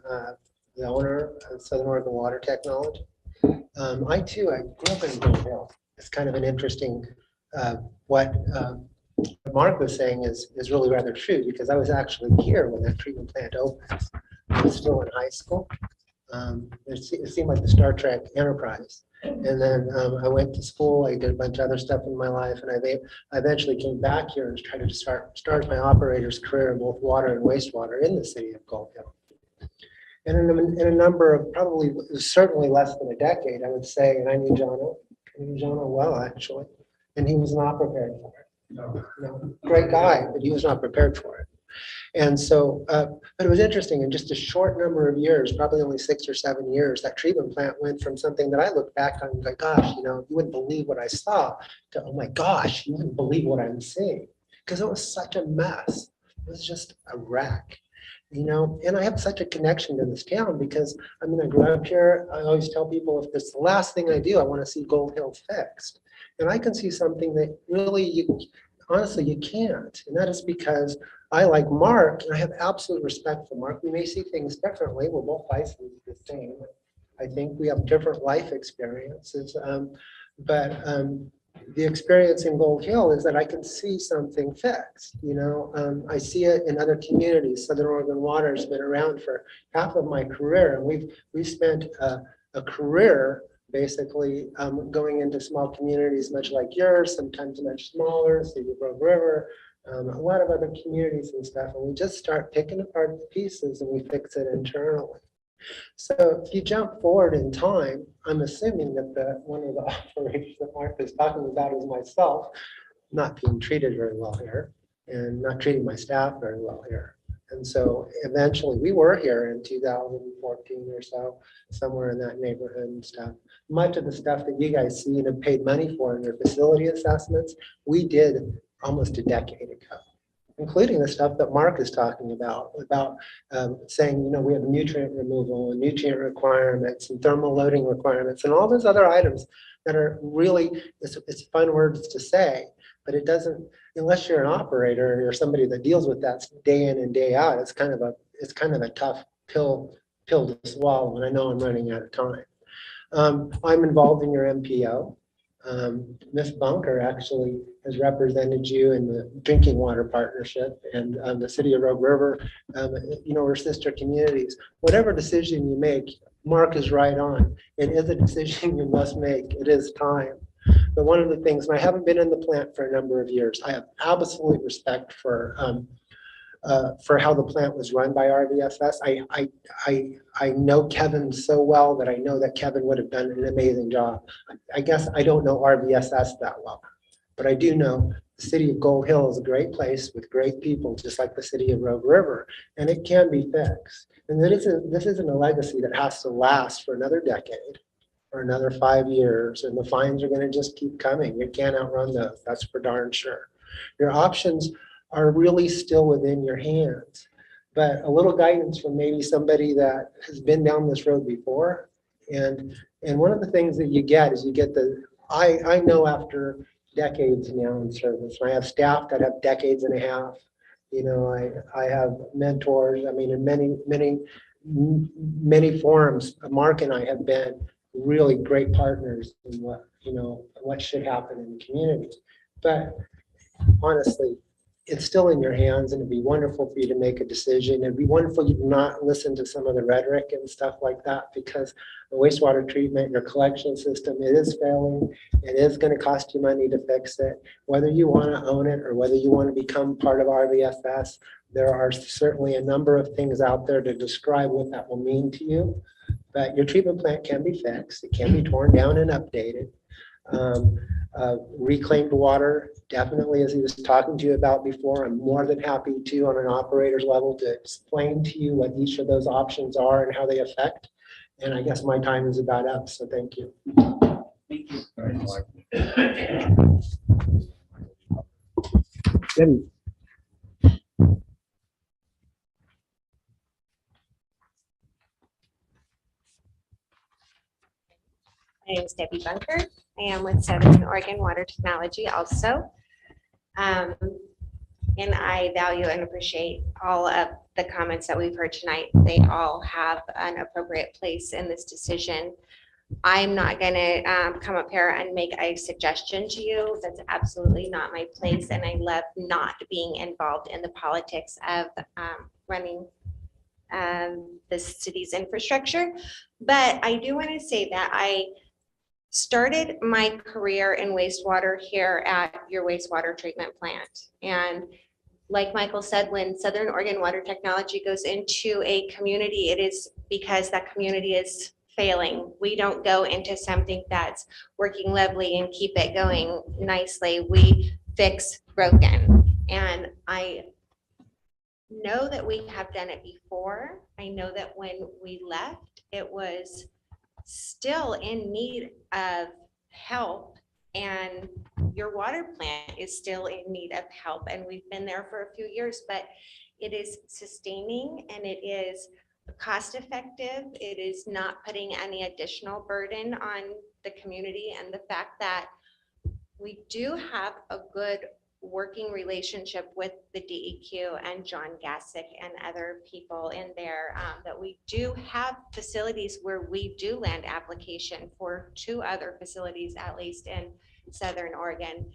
the owner of Southern Oregon Water Technology. I grew up in Gold Hill. It's kind of an interesting, what Mark was saying is really rather true, because I was actually here when that treatment plant opened. I was still in high school. It seemed like the Star Trek Enterprise. And then I went to school. I did a bunch of other stuff in my life, and I eventually came back here and tried to start my operator's career in both water and wastewater in the city of Gold Hill. And in a number of certainly less than a decade, I would say, and I knew Jono well, actually, and he was not prepared for it. No, great guy, but he was not prepared for it. And so, but it was interesting, in just a short number of years, probably only 6 or 7 years, that treatment plant went from something that I look back on and go, gosh, you wouldn't believe what I saw, to, oh my gosh, you wouldn't believe what I'm seeing. Because it was such a mess. It was just a wreck. And I have such a connection to this town because, I grew up here. I always tell people, if it's the last thing I do, I want to see Gold Hill fixed. And I can see something that really, honestly, you can't. And that is because I like Mark, and I have absolute respect for Mark. We may see things differently. We're both licensed the same. I think we have different life experiences. But the experience in Gold Hill is that I can see something fixed. I see it in other communities. Southern Oregon Water has been around for half of my career, and we've spent a career basically going into small communities much like yours, sometimes much smaller, Cedar Grove River, a lot of other communities and stuff, and we just start picking apart the pieces and we fix it internally. So if you jump forward in time, I'm assuming that one of the operators that Mark is talking about is myself. not being treated very well here and not treating my staff very well here. And so eventually we were here in 2014 or so, somewhere in that neighborhood and stuff. Much of the stuff that you guys see and have paid money for in your facility assessments, we did almost a decade ago, including the stuff that Mark is talking about saying, you know, we have nutrient removal and nutrient requirements and thermal loading requirements and all those other items that are really, it's fun words to say, but it doesn't, unless you're an operator or you're somebody that deals with that day in and day out, it's kind of a tough pill to swallow, and I know I'm running out of time. I'm involved in your MPO. Ms. Bunker actually has represented you in the drinking water partnership, and the city of Rogue River, you know, we're sister communities. Whatever decision you make, Mark is right on. It is a decision you must make. It is time. But one of the things, and I haven't been in the plant for a number of years, I have absolute respect for how the plant was run by RVSS. I know Kevin so well that I know that Kevin would have done an amazing job. I guess I don't know RVSS that well, but I do know the city of Gold Hill is a great place with great people, just like the city of Rogue River, and it can be fixed. And this isn't a legacy that has to last for another decade or another 5 years, and the fines are going to just keep coming. You can't outrun those, that's for darn sure. Your options are really still within your hands, but a little guidance from maybe somebody that has been down this road before. And one of the things that you get is you get I know after decades now in service, and I have staff that have decades and a half. You know, I have mentors. I mean, in many forums, Mark and I have been really great partners in what should happen in the community. But honestly, it's still in your hands, and it'd be wonderful for you to make a decision. It'd be wonderful you not listen to some of the rhetoric and stuff like that, because the wastewater treatment, your collection system, it is failing. It is going to cost you money to fix it. Whether you want to own it or whether you want to become part of RVSS, there are certainly a number of things out there to describe what that will mean to you. But your treatment plant can be fixed. It can be torn down and updated. Reclaimed water, definitely, as he was talking to you about before, I'm more than happy to, on an operator's level, to explain to you what each of those options are and how they affect. And I guess my time is about up, so thank you. Thank you. Debbie. My name is Debbie Bunker. I am with Southern Oregon Water Technology also. And I value and appreciate all of the comments that we've heard tonight. They all have an appropriate place in this decision. I'm not going to come up here and make a suggestion to you. That's absolutely not my place. And I love not being involved in the politics of running the city's infrastructure. But I do want to say that I started my career in wastewater here at your wastewater treatment plant. And like Michael said, when Southern Oregon Water Technology goes into a community, it is because that community is failing. We don't go into something that's working lovely and keep it going nicely. We fix broken. And I know that we have done it before. I know that when we left, it was still in need of help, and your water plant is still in need of help, and we've been there for a few years, but it is sustaining and it is cost effective. It is not putting any additional burden on the community, and the fact that we do have a good working relationship with the DEQ and John Gassick and other people in there, that we do have facilities where we do land application for 2 other facilities, at least in Southern Oregon.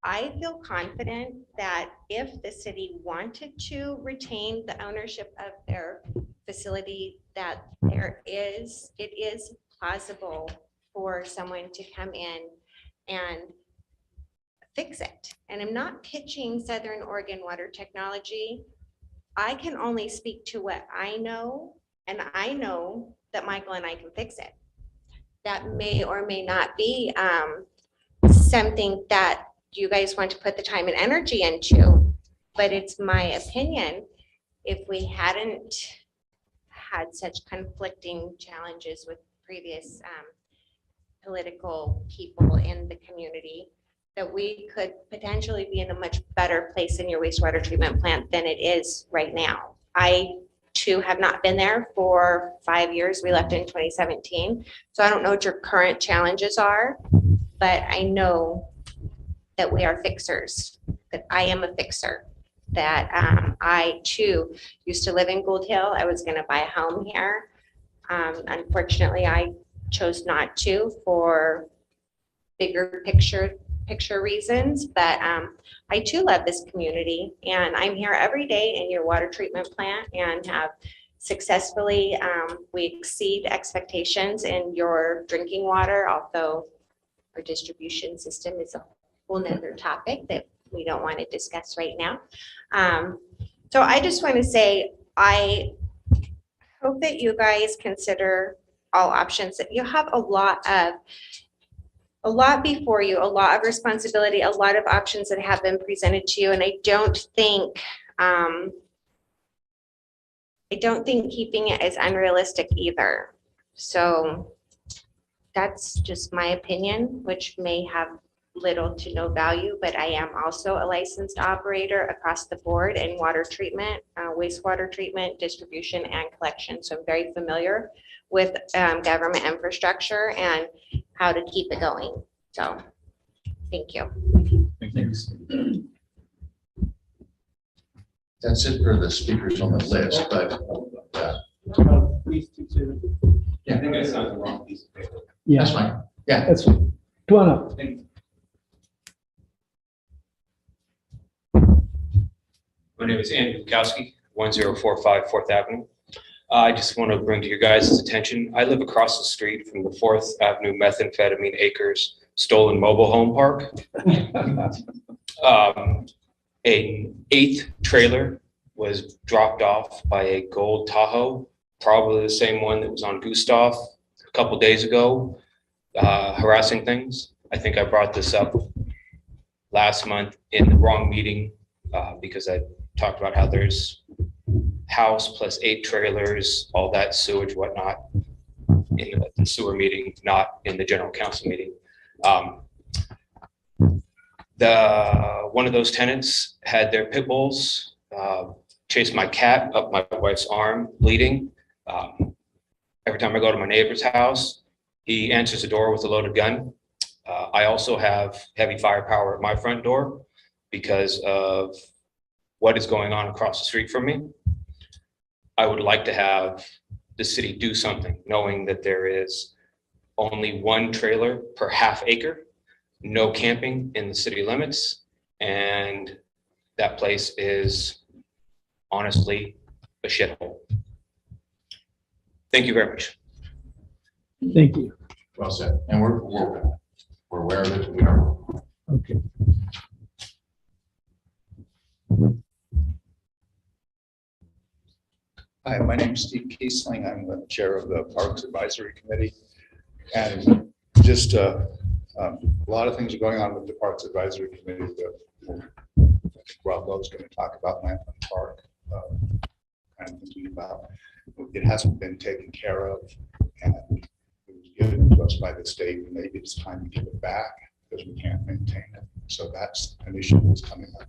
I feel confident that if the city wanted to retain the ownership of their facility, that it is plausible for someone to come in and fix it. And I'm not pitching Southern Oregon Water Technology. I can only speak to what I know, and I know that Michael and I can fix it. That may or may not be something that you guys want to put the time and energy into. But it's my opinion, if we hadn't had such conflicting challenges with previous political people in the community, that we could potentially be in a much better place in your wastewater treatment plant than it is right now. I too have not been there for 5 years. We left in 2017. So I don't know what your current challenges are, but I know that we are fixers, that I am a fixer, that I too used to live in Gold Hill. I was gonna buy a home here. Unfortunately, I chose not to for bigger picture reasons, but I too love this community, and I'm here every day in your water treatment plant and have successfully, we exceed expectations in your drinking water, although our distribution system is a whole nother topic that we don't want to discuss right now. So I just want to say, I hope that you guys consider all options, that you have a lot before you, a lot of responsibility, a lot of options that have been presented to you. And I don't think keeping it is unrealistic either. So that's just my opinion, which may have little to no value, but I am also a licensed operator across the board in water treatment, wastewater treatment, distribution, and collection. So I'm very familiar with government infrastructure and how to keep it going. So thank you. Thanks. That's it for the speakers on the list, but Please consider. yeah, I think I signed the wrong piece of paper. Yeah, that's fine. Yeah. that's fine. Come on up. My name is Andy Bukowski, 1045 4th Avenue. I just want to bring to your guys' attention, I live across the street from the 4th Avenue Methamphetamine Acres Stolen Mobile Home Park. An 8th trailer was dropped off by a gold Tahoe, probably the same one that was on Gustav a couple days ago, harassing things. I think I brought this up last month in the wrong meeting because I talked about how there's house plus 8 trailers, all that sewage, whatnot, in the sewer meeting, not in the general council meeting. One of those tenants had their pit bulls chase my cat up my wife's arm, bleeding. Every time I go to my neighbor's house, he answers the door with a loaded gun. I also have heavy firepower at my front door because of what is going on across the street from me. I would like to have the city do something, knowing that there is only 1 trailer per half acre, no camping in the city limits, and that place is honestly a shithole. Thank you very much. Thank you. Well said. And we're aware of it. We are. Okay. Hi, my name is Steve Kiesling. I'm the chair of the Parks Advisory Committee. And just a lot of things are going on with the Parks Advisory Committee that Rob Lowe's going to talk about Lampland Park. I'm thinking about it hasn't been taken care of, and it was given to us by the state, and maybe it's time to give it back because we can't maintain it. So that's an issue that's coming up.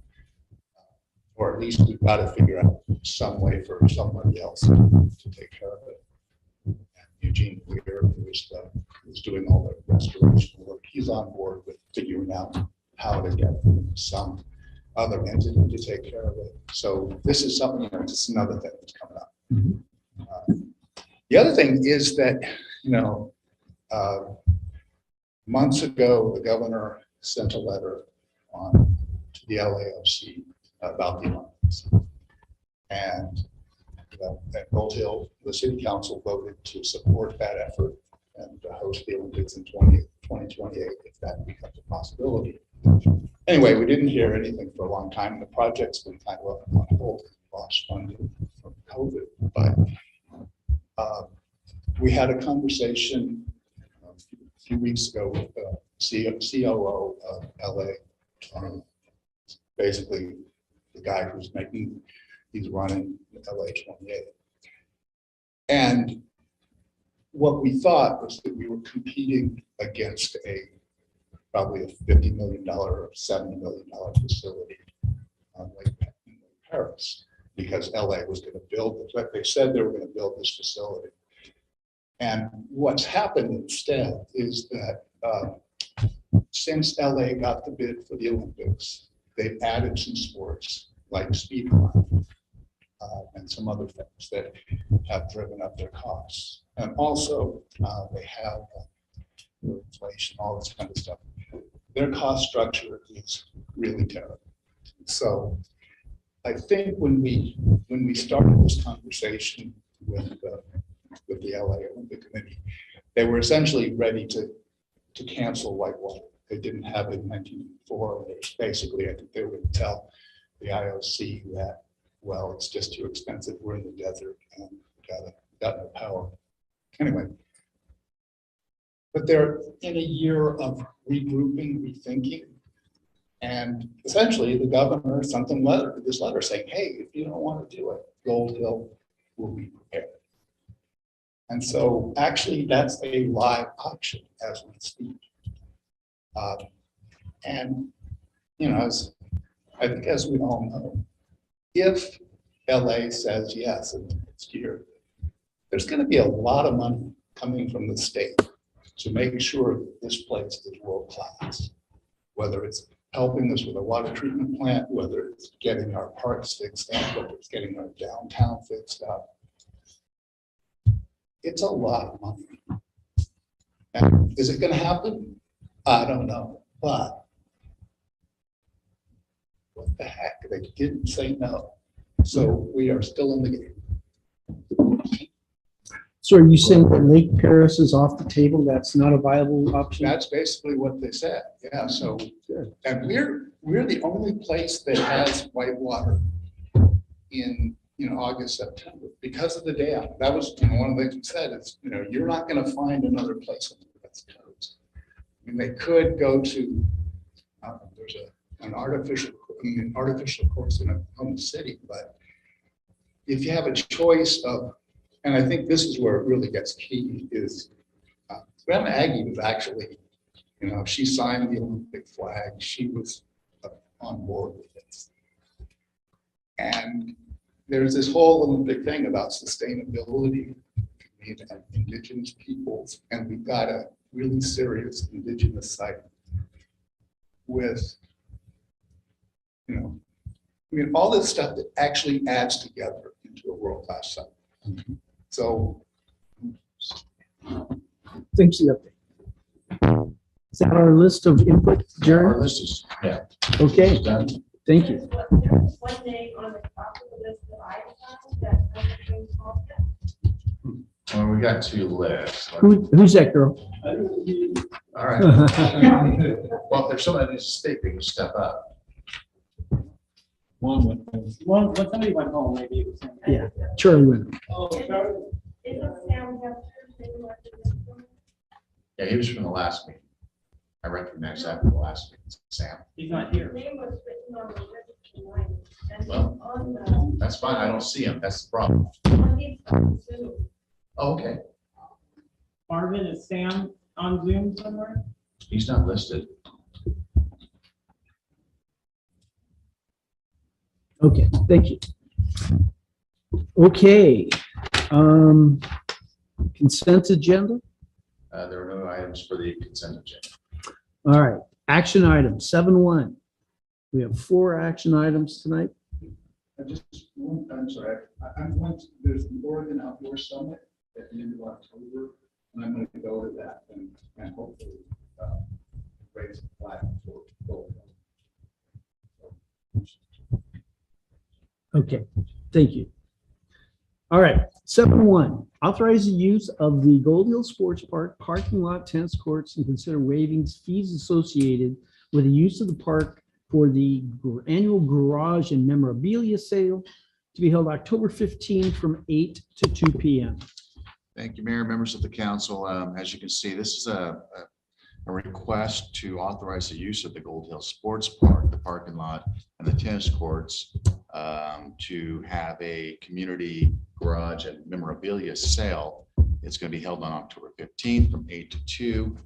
Or at least we've got to figure out some way for somebody else to take care of it. And Eugene Weir, who's doing all the restoration work, he's on board with figuring out how to get some other entity to take care of it. So this is something, just another thing that's coming up. The other thing is that, months ago, the governor sent a letter to the LAFC about the Olympics. And at Gold Hill, the city council voted to support that effort and to host the Olympics in 2028 if that becomes a possibility. Anyway, we didn't hear anything for a long time. The project's been kind of on hold, lost funding from COVID. But we had a conversation a few weeks ago with the COO of LA Basically, the guy he's running LA 28. And what we thought was that we were competing against probably a $50 million or $70 million facility in Paris, because LA was going to build it. Like they said, they were going to build this facility. And what's happened instead is that since LA got the bid for the Olympics, they've added some sports like speed hockey and some other things that have driven up their costs. And also they have inflation, all this kind of stuff. Their cost structure is really terrible. So I think when we started this conversation with the LA Olympic Committee, they were essentially ready to cancel Whitewater. They didn't have it in 1994. Basically, I think they were going to tell the IOC that, well, it's just too expensive. We're in the desert and got no power. Anyway, but they're in a year of regrouping, rethinking, and essentially the governor sent them this letter saying, hey, if you don't want to do it, Gold Hill will be prepared. And so actually that's a live auction as we speak. And, you know, I think as we all know, if LA says yes in the next year, there's going to be a lot of money coming from the state to make sure that this place is world class, whether it's helping us with a water treatment plant, whether it's getting our parks fixed up, whether it's getting our downtown fixed up. It's a lot of money. And is it going to happen? I don't know, but what the heck? They didn't say no. So we are still in the game. So are you saying that Lake Paris is off the table? That's not a viable option? That's basically what they said. Yeah. So, and we're the only place that has whitewater in August, September, because of the dam. That was one of the things we said is, you're not going to find another place on the West Coast. I mean, they could go to there's an artificial course in Oklahoma City, but if you have a choice of, and I think this is where it really gets key, is Grandma Aggie was actually, she signed the Olympic flag. She was on board with this. And there's this whole Olympic thing about sustainability and indigenous peoples, and we've got a really serious indigenous site with, all this stuff that actually adds together into a world-class site. Mm-hmm. So, thanks for the update. Is that our list of input, Jerry? Our list is, yeah. Okay, Done. thank you. There's one name on the top of the list that I found that hasn't been called yet. Well, we got two lists. Who's that girl? All right. Well, if there's somebody that needs to speak, they can step up. When somebody went home, maybe it was him. Yeah, Charlie went. Oh, Charlie. Is it Sam Jefferson? Yeah, he was from the last meeting. I recognized that from the last meeting, Sam. He's not here. His name was written on the list tonight. And Well, on the, That's fine. I don't see him. That's the problem. he's on Zoom. Oh, okay. Marvin, is Sam on Zoom somewhere? He's not listed. Okay, thank you. Okay, consent agenda. There are no items for the consent agenda. All right, action item 7.1. We have 4 action items tonight. I'm sorry, I'm going to, there's the Oregon Outdoor Summit at the end of October, and I'm going to go to that and hopefully raise a flag for Gold Hill. Okay, thank you. All right, 7.1, authorize the use of the Gold Hill Sports Park parking lot, tennis courts, and consider waiving fees associated with the use of the park for the annual garage and memorabilia sale to be held October 15 from 8 to 2 p.m. Thank you, Mayor, members of the council. As you can see, this is a request to authorize the use of the Gold Hill Sports Park, the parking lot, and the tennis courts to have a community garage and memorabilia sale. It's going to be held on October 15th from 8 to 2.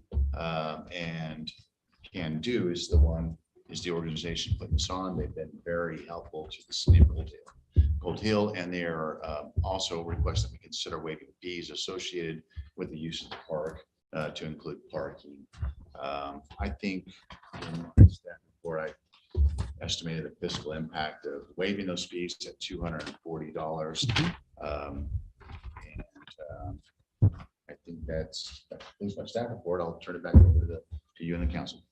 And Can Do is the organization putting this on. They've been very helpful to the city of Gold Hill, and they are also requesting we consider waiving fees associated with the use of the park to include parking. I think in my staff report, I estimated the fiscal impact of waiving those fees at $240. I think that concludes my staff report. I'll turn it back over to you and the council.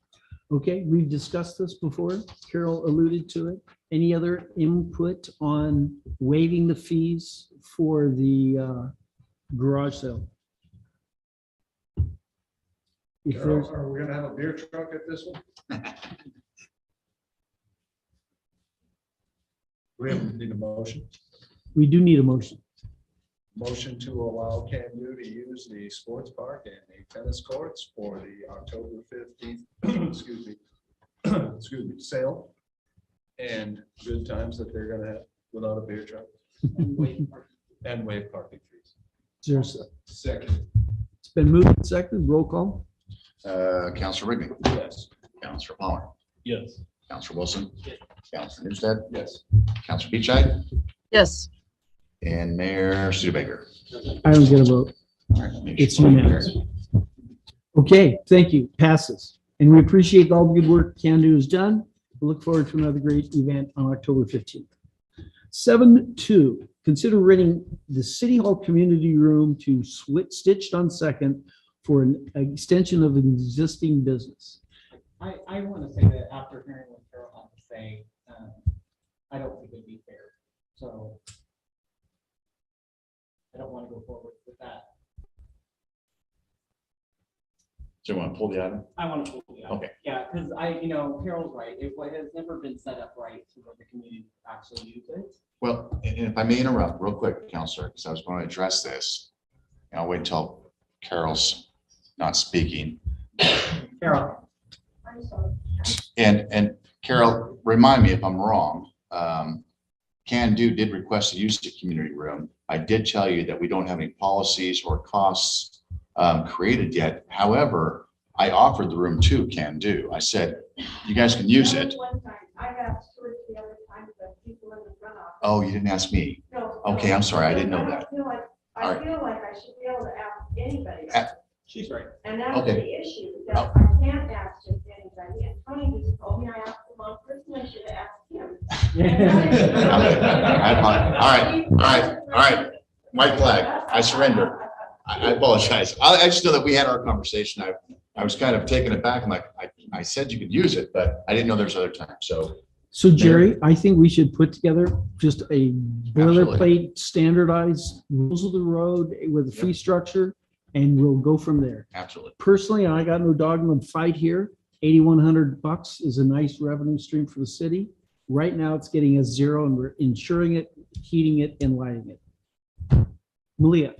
Okay, we've discussed this before. Carol alluded to it. Any other input on waiving the fees for the garage sale? If there's, Are we gonna have a beer truck at this one? We need a motion. we do need a motion. Motion to allow Can Do to use the sports park and the tennis courts for the October 15th, excuse me, sale. And good times that they're gonna have without a beer truck and waive parking fees. There's, Second. it's been moved and seconded. Roll call. Councilor Rigby. Yes. Councilor Palmer. Yes. Councilor Wilson. Councilor Newstead. Yes. Councilor Beachai. Yes, And Mayor Studebaker. I don't get a vote. All right, make It's sure- unanimous. Okay, thank you. Passes. And we appreciate all the good work Can Do has done. We look forward to another great event on October 15th. 7.2, consider renting the City Hall community room to Stitched on Second for an extension of an existing business. I want to say that after hearing what Carol had to say, I don't think it'd be fair. So I don't want to go forward with that. So you want to pull the item? I want to pull the Okay. Yeah, because Carol's right. It has never been set up right to where the community actually use it. Well, and if I may interrupt real quick, Counselor, because I was going to address this. And I'll wait until Carol's not speaking. Carol. And Carol, remind me if I'm wrong. Can Do did request to use the community room. I did tell you that we don't have any policies or costs created yet. However, I offered the room to Can Do. I said, you guys can use it. I've asked two or three other times that people in the front office. Oh, you didn't ask me. No, Okay, I'm sorry. I didn't know that. I feel like I should be able to ask anybody. She's right. And that's Okay. the issue, that I can't ask just anybody. And Tony just told me I asked the wrong person, I should have asked him. All right. White flag. I surrender. I apologize. I just know that we had our conversation. I was kind of taken aback. I'm like, I said you could use it, but I didn't know there's other times. So Jerry, I think we should put together just a boilerplate standardized rules of the road with a fee structure, and we'll go from there. Absolutely. Personally, I got no dog in the fight here. $8,100 is a nice revenue stream for the city. Right now, it's getting a zero, and we're insuring it, heating it, and lighting it. Malia.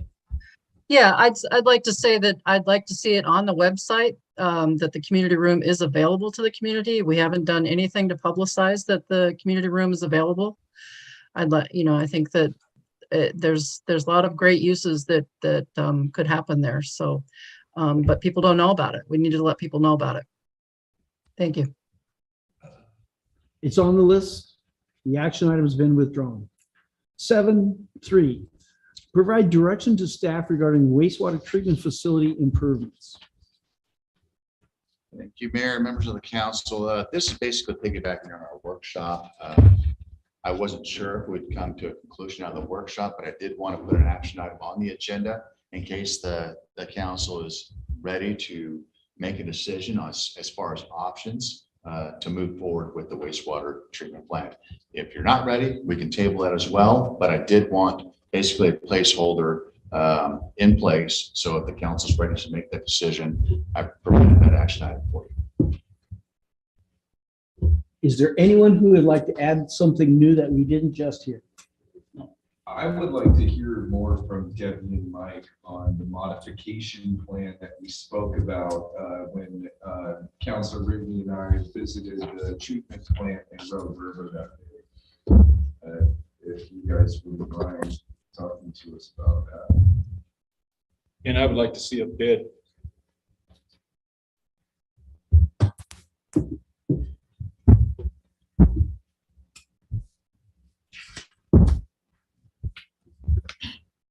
yeah, I'd like to say that I'd like to see it on the website, that the community room is available to the community. We haven't done anything to publicize that the community room is available. I think that there's a lot of great uses that could happen there. So, but people don't know about it. We need to let people know about it. Thank you. It's on the list. The action item has been withdrawn. 7.3, provide direction to staff regarding wastewater treatment facility improvements. Thank you, Mayor, members of the council. This is basically piggybacking on our workshop. I wasn't sure if we'd come to a conclusion out of the workshop, but I did want to put an action item on the agenda in case the council is ready to make a decision on as far as options to move forward with the wastewater treatment plant. If you're not ready, we can table that as well, but I did want basically a placeholder in place. So if the council's ready to make that decision, I've provided that action item for you. Is there anyone who would like to add something new that we didn't just hear? I would like to hear more from Debbie and Mike on the modification plan that we spoke about when Councilor Ridley and I visited the treatment plant in Road River that day. If you guys wouldn't mind talking to us about that. And I would like to see a bid.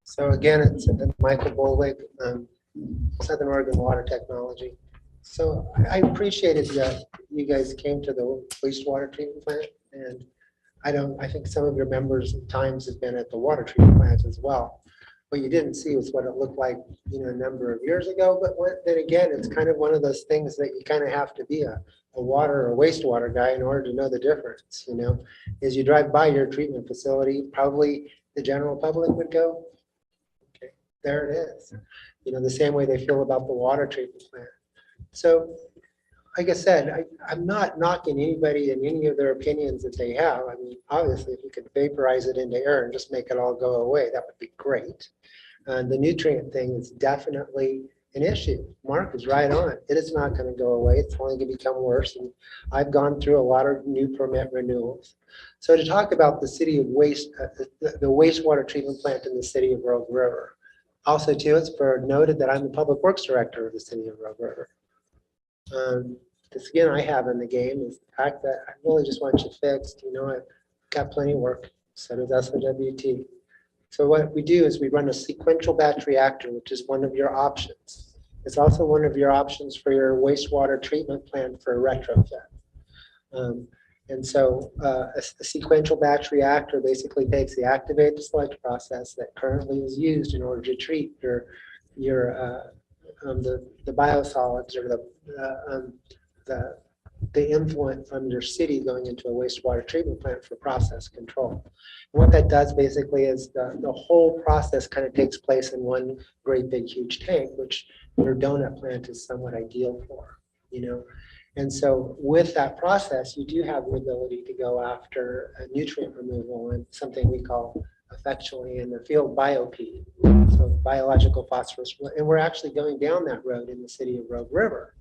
So again, it's Michael Bolwick, Southern Oregon Water Technology. So I appreciated that you guys came to the wastewater treatment plant, and I think some of your members at times have been at the water treatment plant as well. What you didn't see was what it looked like, a number of years ago. But then again, it's kind of one of those things that you kind of have to be a water or wastewater guy in order to know the difference. As you drive by your treatment facility, probably the general public would go, okay, there it is. The same way they feel about the water treatment plant. So, like I said, I'm not knocking anybody and any of their opinions that they have. I mean, obviously, if you could vaporize it into air and just make it all go away, that would be great. The nutrient thing is definitely an issue. Mark is right on it. It is not going to go away. It's only going to become worse. And I've gone through a lot of new permit renewals. So to talk about the city of the wastewater treatment plant in the city of Rogue River. Also, too, it's noted that I'm the public works director of the city of Rogue River. This again, I have in the game is the fact that I really just want you fixed. I've got plenty of work. So does SOWT. So what we do is we run a sequential batch reactor, which is one of your options. It's also one of your options for your wastewater treatment plant for a retrofit. And so a sequential batch reactor basically takes the activated sludge process that currently is used in order to treat the biosolids or the influent from your city going into a wastewater treatment plant for process control. And what that does basically is the whole process kind of takes place in one great big huge tank, which your donut plant is somewhat ideal for, And so with that process, you do have the ability to go after a nutrient removal and something we call affectionately in the field BioP, so biological phosphorus. And we're actually going down that road in the city of Rogue River.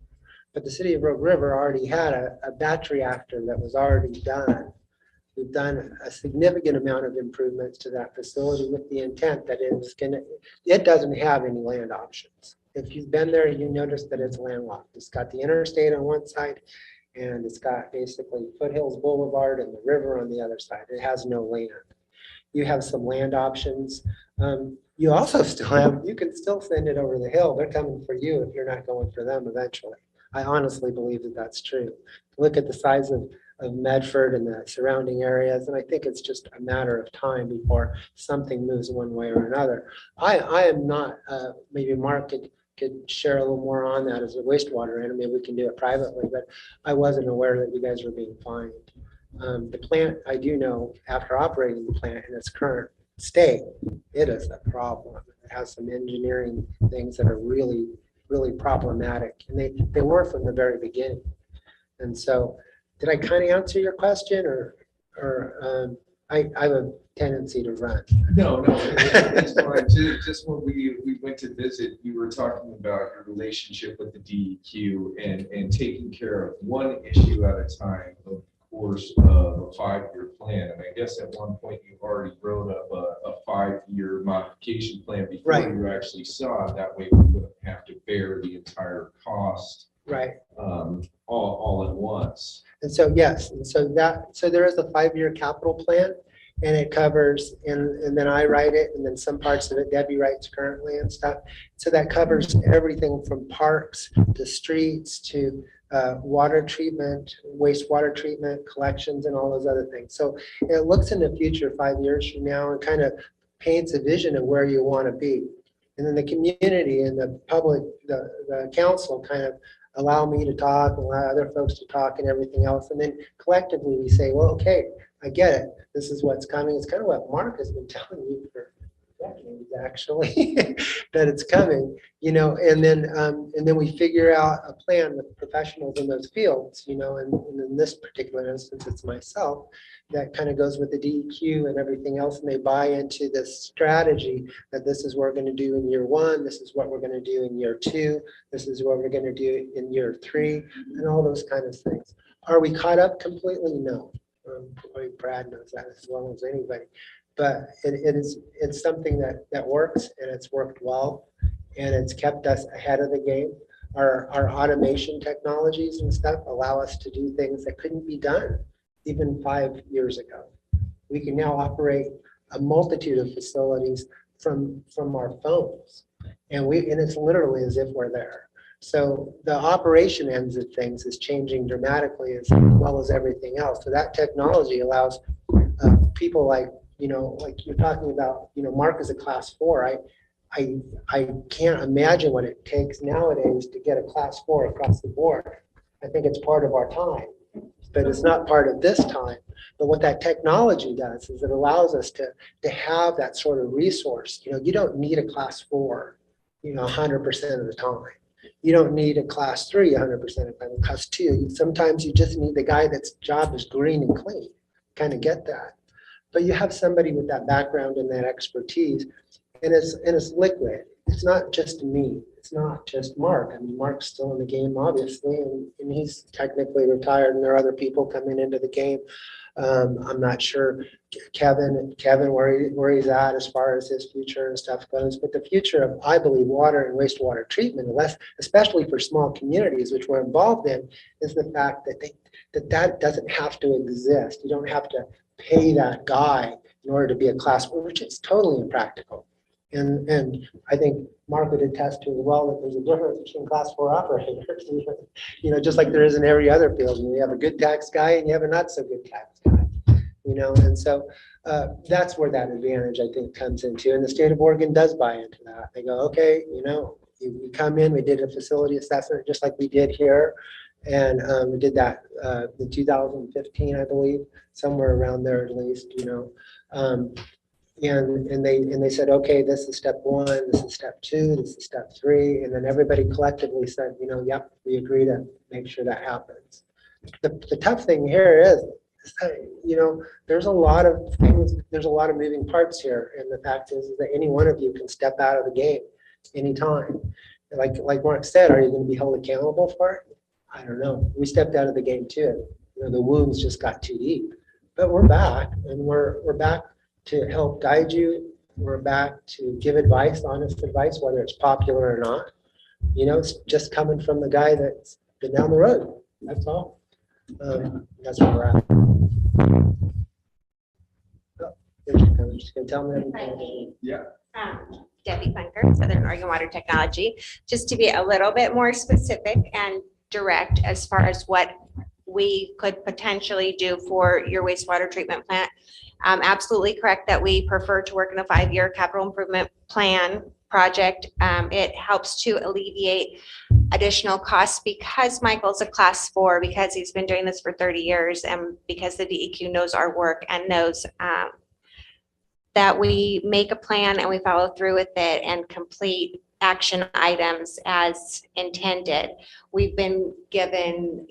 But the city of Rogue River already had a batch reactor that was already done. We've done a significant amount of improvements to that facility with the intent that it doesn't have any land options. If you've been there, you notice that it's landlocked. It's got the interstate on one side, and it's got basically Foothills Boulevard and the river on the other side. It has no land. You have some land options. You also you can still send it over the hill. They're coming for you if you're not going for them eventually. I honestly believe that that's true. Look at the size of Medford and the surrounding areas, and I think it's just a matter of time before something moves one way or another. I am not, maybe Mark could share a little more on that as a wastewater and maybe we can do it privately, but I wasn't aware that you guys were being fined. The plant, I do know, after operating the plant in its current state, it is a problem. It has some engineering things that are really, really problematic, and they were from the very beginning. And so, did I kind of answer your question, or I have a tendency to run? No, it's fine. Just when we went to visit, you were talking about your relationship with the DEQ and taking care of one issue at a time, of course, of a 5-year plan. And I guess at one point you already wrote up a 5-year modification plan before you actually saw it. That way we wouldn't have to bear the entire cost. Right. All at once. And so, yes, and so there is a 5-year capital plan, and it covers, and then I write it, and then some parts of it Debbie writes currently and stuff. So that covers everything from parks to streets to water treatment, wastewater treatment, collections, and all those other things. So it looks in the future 5 years from now and kind of paints a vision of where you want to be. And then the community and the public, the council kind of allow me to talk, allow other folks to talk and everything else. And then collectively we say, well, okay, I get it. This is what's coming. It's kind of what Mark has been telling you for decades, actually. that it's coming, and then we figure out a plan with professionals in those fields, and in this particular instance, it's myself, that kind of goes with the DEQ and everything else, and they buy into this strategy that this is what we're going to do in year 1, this is what we're going to do in year 2, this is what we're going to do in year 3, and all those kind of things. Are we caught up completely? No. Brad knows that as well as anybody, but it's something that works, and it's worked well, and it's kept us ahead of the game. Our automation technologies and stuff allow us to do things that couldn't be done even 5 years ago. We can now operate a multitude of facilities from our phones, and it's literally as if we're there. So the operation ends of things is changing dramatically as well as everything else. So that technology allows people like you're talking about, Mark is a class 4. I can't imagine what it takes nowadays to get a class 4 across the board. I think it's part of our time, but it's not part of this time. But what that technology does is it allows us to have that sort of resource. You don't need a class 4, 100% of the time. You don't need a class 3 100% of the time. Class 2, sometimes you just need the guy that's job is green and clean. Kind of get that. But you have somebody with that background and that expertise, and it's liquid. It's not just me. It's not just Mark. I mean, Mark's still in the game, obviously, and he's technically retired, and there are other people coming into the game. I'm not sure Kevin where he's at as far as his future and stuff goes, but the future of, I believe, water and wastewater treatment, especially for small communities, which we're involved in, is the fact that doesn't have to exist. You don't have to pay that guy in order to be a class 4, which is totally impractical. And I think Mark would attest to as well that there's a difference between class 4 operators, just like there is in every other field. You have a good tax guy and you have a not so good tax guy, and so that's where that advantage, I think, comes into. And the state of Oregon does buy into that. They go, okay, we come in, we did a facility assessment just like we did here. And we did that in 2015, I believe, somewhere around there at least, and they said, okay, this is step 1, this is step 2, this is step 3, and then everybody collectively said, yep, we agree to make sure that happens. The tough thing here is, there's a lot of things, there's a lot of moving parts here, and the fact is that any one of you can step out of the game anytime. Like Mark said, are you going to be held accountable for it? I don't know. We stepped out of the game too. The wounds just got too deep. But we're back, and we're back to help guide you. We're back to give advice, honest advice, whether it's popular or not. It's just coming from the guy that's been down the road. That's all. That's where we're at. I'm just going to tell me. Yeah. Debbie Bunker, Southern Oregon Water Technology, just to be a little bit more specific and direct as far as what we could potentially do for your wastewater treatment plant. Absolutely correct that we prefer to work in a 5-year capital improvement plan project. It helps to alleviate additional costs because Michael's a class 4, because he's been doing this for 30 years, and because the DEQ knows our work and knows that we make a plan and we follow through with it and complete action items as intended. We've been given,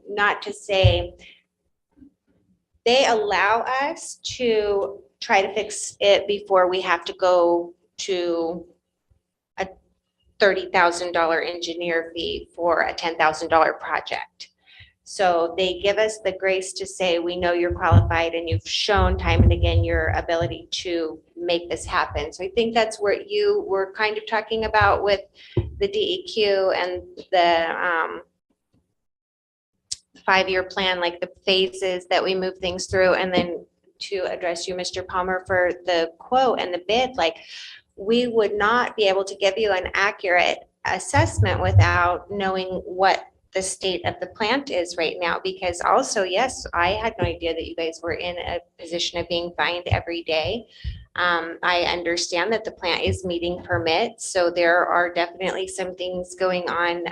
not to say, they allow us to try to fix it before we have to go to a $30,000 engineer fee for a $10,000 project. So they give us the grace to say, we know you're qualified and you've shown time and again your ability to make this happen. So I think that's where you were kind of talking about with the DEQ and the 5-year plan, like the phases that we move things through. And then to address you, Mr. Palmer, for the quote and the bid, like, we would not be able to give you an accurate assessment without knowing what the state of the plant is right now, because also, yes, I had no idea that you guys were in a position of being fined every day. I understand that the plant is meeting permits, so there are definitely some things going on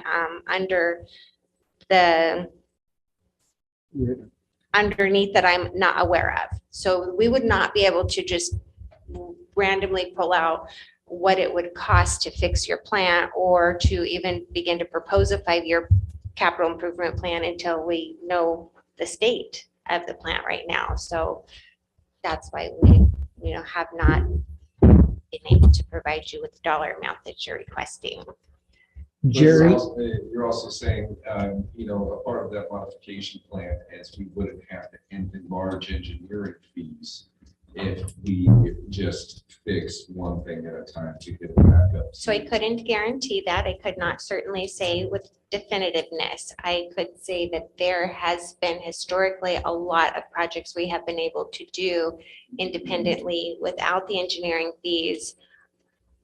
underneath that I'm not aware of. So we would not be able to just randomly pull out what it would cost to fix your plant or to even begin to propose a 5-year capital improvement plan until we know the state of the plant right now. So that's why we, have not been able to provide you with the dollar amount that you're requesting. Jerry? You're also saying, a part of that modification plan is we wouldn't have to enlarge engineering fees if we just fix one thing at a time to get it back up. So I couldn't guarantee that. I could not certainly say with definitiveness. I could say that there has been historically a lot of projects we have been able to do independently without the engineering fees,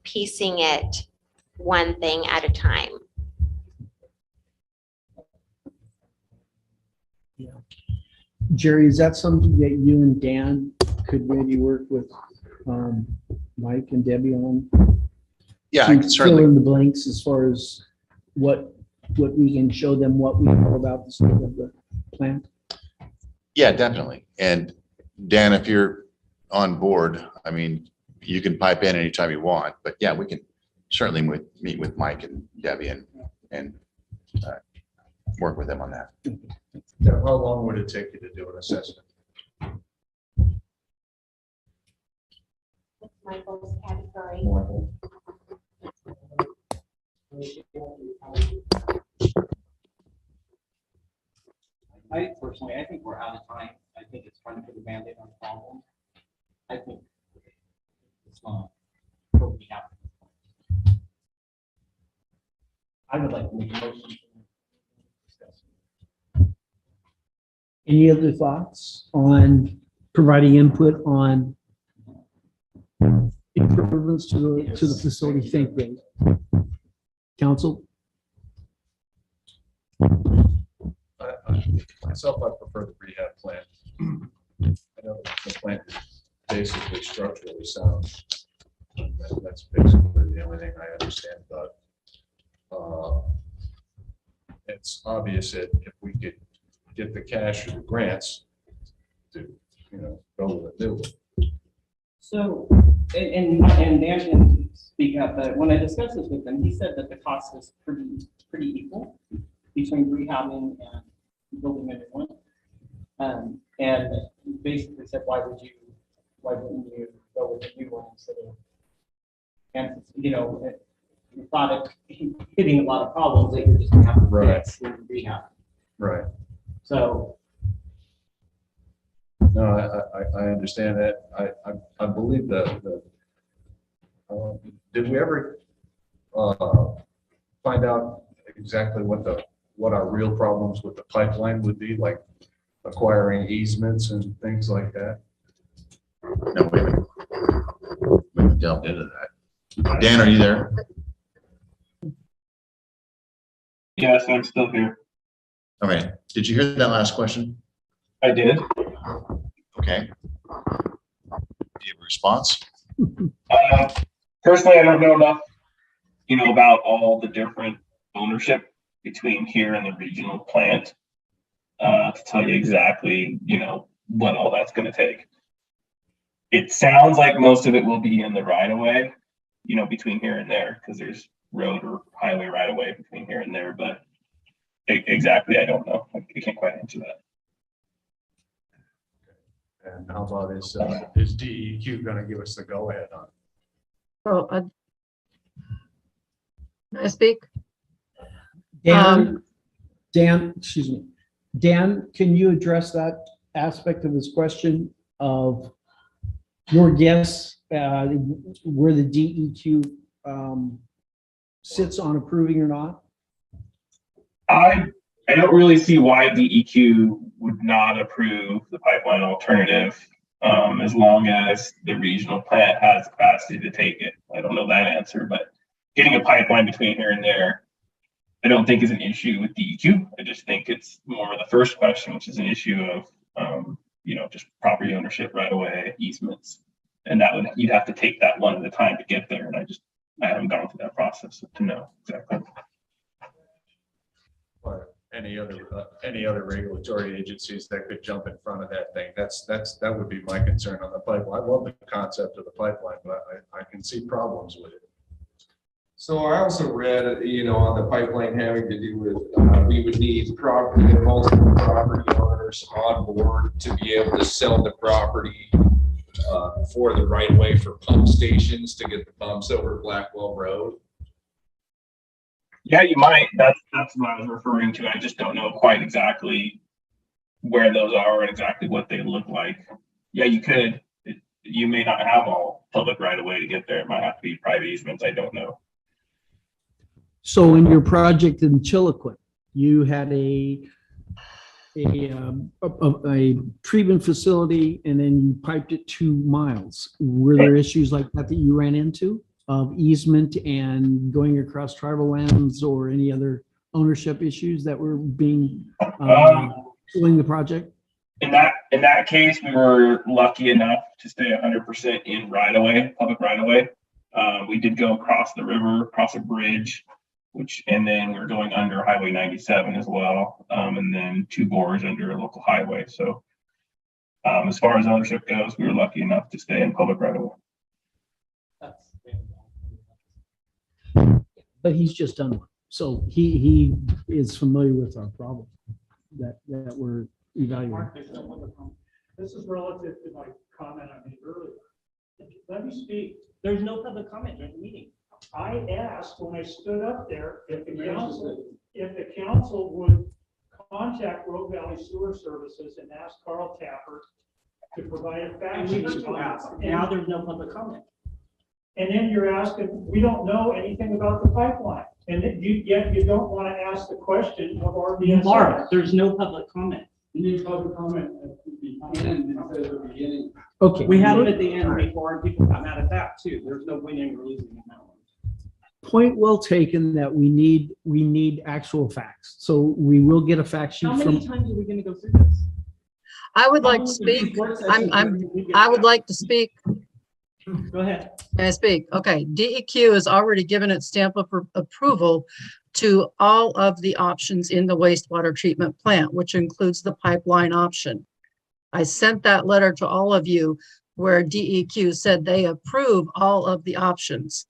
piecing it one thing at a time. Jerry, is that something that you and Dan could maybe work with Mike and Debbie on? Yeah, To I can certainly. fill in the blanks as far as what we can show them, what we know about the state of the plant. Yeah, definitely. And Dan, if you're on board, I mean, you can pipe in anytime you want, but yeah, we can certainly meet with Mike and Debbie and work with them on that. Yeah, how long would it take you to do an assessment? Michael's category. I personally, I think we're out of time. I think it's trying to put a Band-Aid on the problem. I think it's not what we have. I would like to make a motion. Any other thoughts on providing input on improvements to the facility? Thank you. Council? Myself, I prefer the rehab plant. I know the plant is basically structurally sound. That's basically the only thing I understand about. It's obvious that if we could get the cash or the grants to, go with a new one. So, and Dan can speak up, but when I discussed this with him, he said that the cost was pretty equal between rehabbing and building a new one. And basically said, why wouldn't you go with a new one instead of, and the product hitting a lot of problems that you're just gonna have to fix when you rehab. Right. So. No, I understand that. I believe that did we ever find out exactly what our real problems with the pipeline would be, like acquiring easements and things like that? No, we haven't delved into that. Dan, are you there? Yes, I'm still here. Okay. Did you hear that last question? I did. Okay. Do you have a response? Personally, I don't know enough, about all the different ownership between here and the regional plant to tell you exactly, what all that's going to take. It sounds like most of it will be in the right of way, between here and there, because there's road or highway right of way between here and there, but exactly, I don't know. I can't quite answer that. And how about is DEQ going to give us the go ahead on it? So, can I speak? Dan, excuse me. Dan, can you address that aspect of his question of your guess where the DEQ sits on approving or not? I don't really see why DEQ would not approve the pipeline alternative as long as the regional plant has capacity to take it. I don't know that answer, but getting a pipeline between here and there, I don't think is an issue with DEQ. I just think it's more of the first question, which is an issue of, just property ownership right away, easements. And you'd have to take that one at a time to get there. And I haven't gone through that process to know exactly. any other regulatory agencies that could jump in front of that thing. That would be my concern on the pipeline. I love the concept of the pipeline, but I can see problems with it. So I also read, on the pipeline having to do with, we would need multiple property owners on board to be able to sell the property for the right of way for pump stations to get the pumps over Blackwell Road. Yeah, you might. That's what I was referring to. I just don't know quite exactly where those are and exactly what they look like. Yeah, you could. You may not have all public right of way to get there. It might have to be private easements. I don't know. So in your project in Chilliquin, you had a treatment facility and then you piped it 2 miles. Were there issues like that you ran into of easement and going across tribal lands or any other ownership issues that were being doing the project? In that case, we were lucky enough to stay 100% in right of way, public right of way. We did go across the river, across a bridge, and then we're going under Highway 97 as well, and then 2 bores under a local highway. So as far as ownership goes, we were lucky enough to stay in public right of way. But he's just done one. So he is familiar with our problem that we're evaluating. This is relative to my comment I made earlier. Let me speak. There's no public comment during the meeting. I asked when I stood up there if the council would contact Rogue Valley Sewer Services and ask Carl Tapper to provide a fact sheet. Now there's no public comment. And then you're asking, we don't know anything about the pipeline. And yet you don't want to ask the question of RBS. Mark, there's no public comment. You need public comment at the end instead of the beginning. Okay. We had it at the end before, and people got mad at that too. There's no winning or losing in that one. Point well taken that we need actual facts. So we will get a fact sheet How from. many times are we going to go through this? I would like to speak. I would like to speak. Go ahead. Can I speak? Okay, DEQ has already given its stamp of approval to all of the options in the wastewater treatment plant, which includes the pipeline option. I sent that letter to all of you where DEQ said they approve all of the options.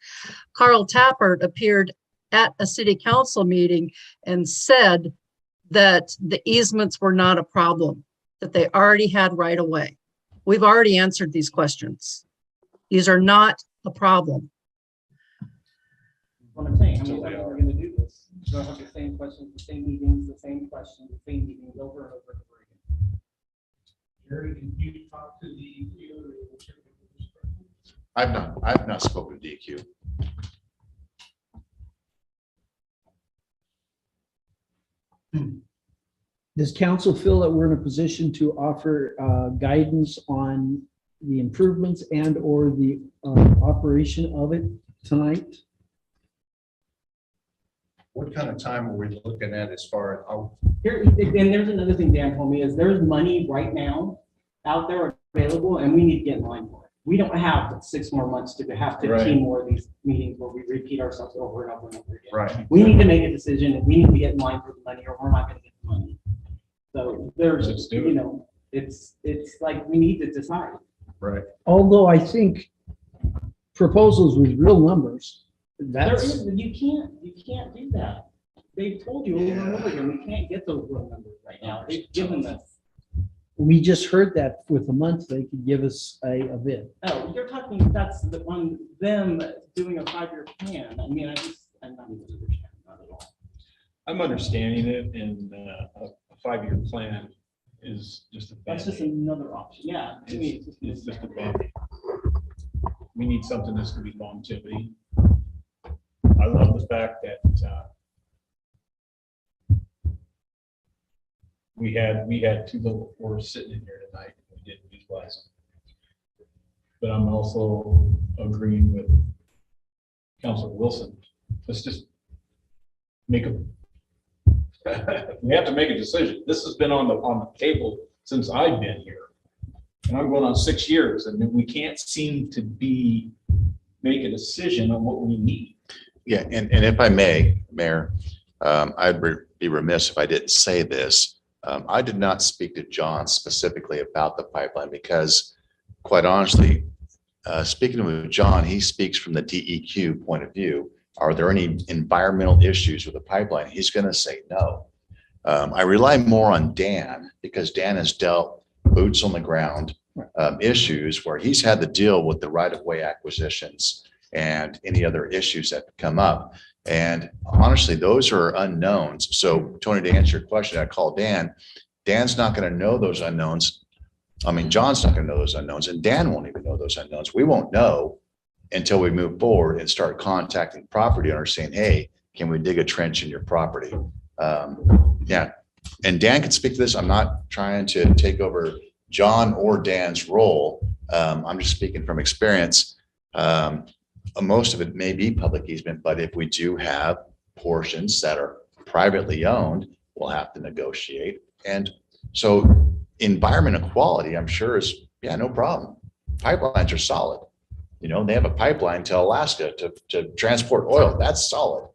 Carl Tappert appeared at a city council meeting and said that the easements were not a problem, that they already had right of way. We've already answered these questions. These are not a problem. What I'm saying, how many times are we going to do this? We're going to have the same questions, the same meetings, the same questions, the same meetings over and over and over again. Gary, did you talk to the? I've not spoken to DEQ. Does council feel that we're in a position to offer guidance on the improvements and or the operation of it tonight? What kind of time are we looking at as far as? Here, and there's another thing Dan told me is there's money right now out there available and we need to get in line for it. We don't have 6 more months to have 15 more of these meetings where we repeat ourselves over and over and over again. Right. We need to make a decision and we need to get in line for the money or we're not going to get the money. So there's, it's like we need to decide. Right. Although I think proposals with real numbers, You can't do that. They've told you over and over again, we can't get those real numbers right now. They've given us. we just heard that with a month, they could give us a bid. Oh, you're talking, that's on them doing a 5-year plan. I mean, I'm not even understanding, not at all. I'm understanding it, and a 5-year plan is just a. That's just another option. Yeah. To me, It's just a band. We need something that's gonna be longevity. I love the fact that we had 2 little fours sitting in here tonight. We didn't utilize them. But I'm also agreeing with Councilor Wilson. Let's just make a. We have to make a decision. This has been on the table since I've been here, and I'm going on 6 years, and we can't seem to make a decision on what we need. Yeah, and if I may, Mayor, I'd be be remiss if I didn't say this. I did not speak to John specifically about the pipeline because, quite honestly, speaking with John, he speaks from the DEQ point of view. Are there any environmental issues with the pipeline? He's going to say no. I rely more on Dan because Dan has dealt boots on the ground issues where he's had to deal with the right-of-way acquisitions and any other issues that come up. And honestly, those are unknowns. So Tony, to answer your question, I call Dan. Dan's not going to know those unknowns. I mean, John's not going to know those unknowns, and Dan won't even know those unknowns. We won't know until we move forward and start contacting property owners saying, hey, can we dig a trench in your property? Yeah. And Dan can speak to this. I'm not trying to take over John or Dan's role. I'm just speaking from experience. Most of it may be public easement, but if we do have portions that are privately owned, we'll have to negotiate. And so environment equality, I'm sure is, yeah, no problem. Pipelines are solid. You know, they have a pipeline to Alaska to transport oil. That's solid.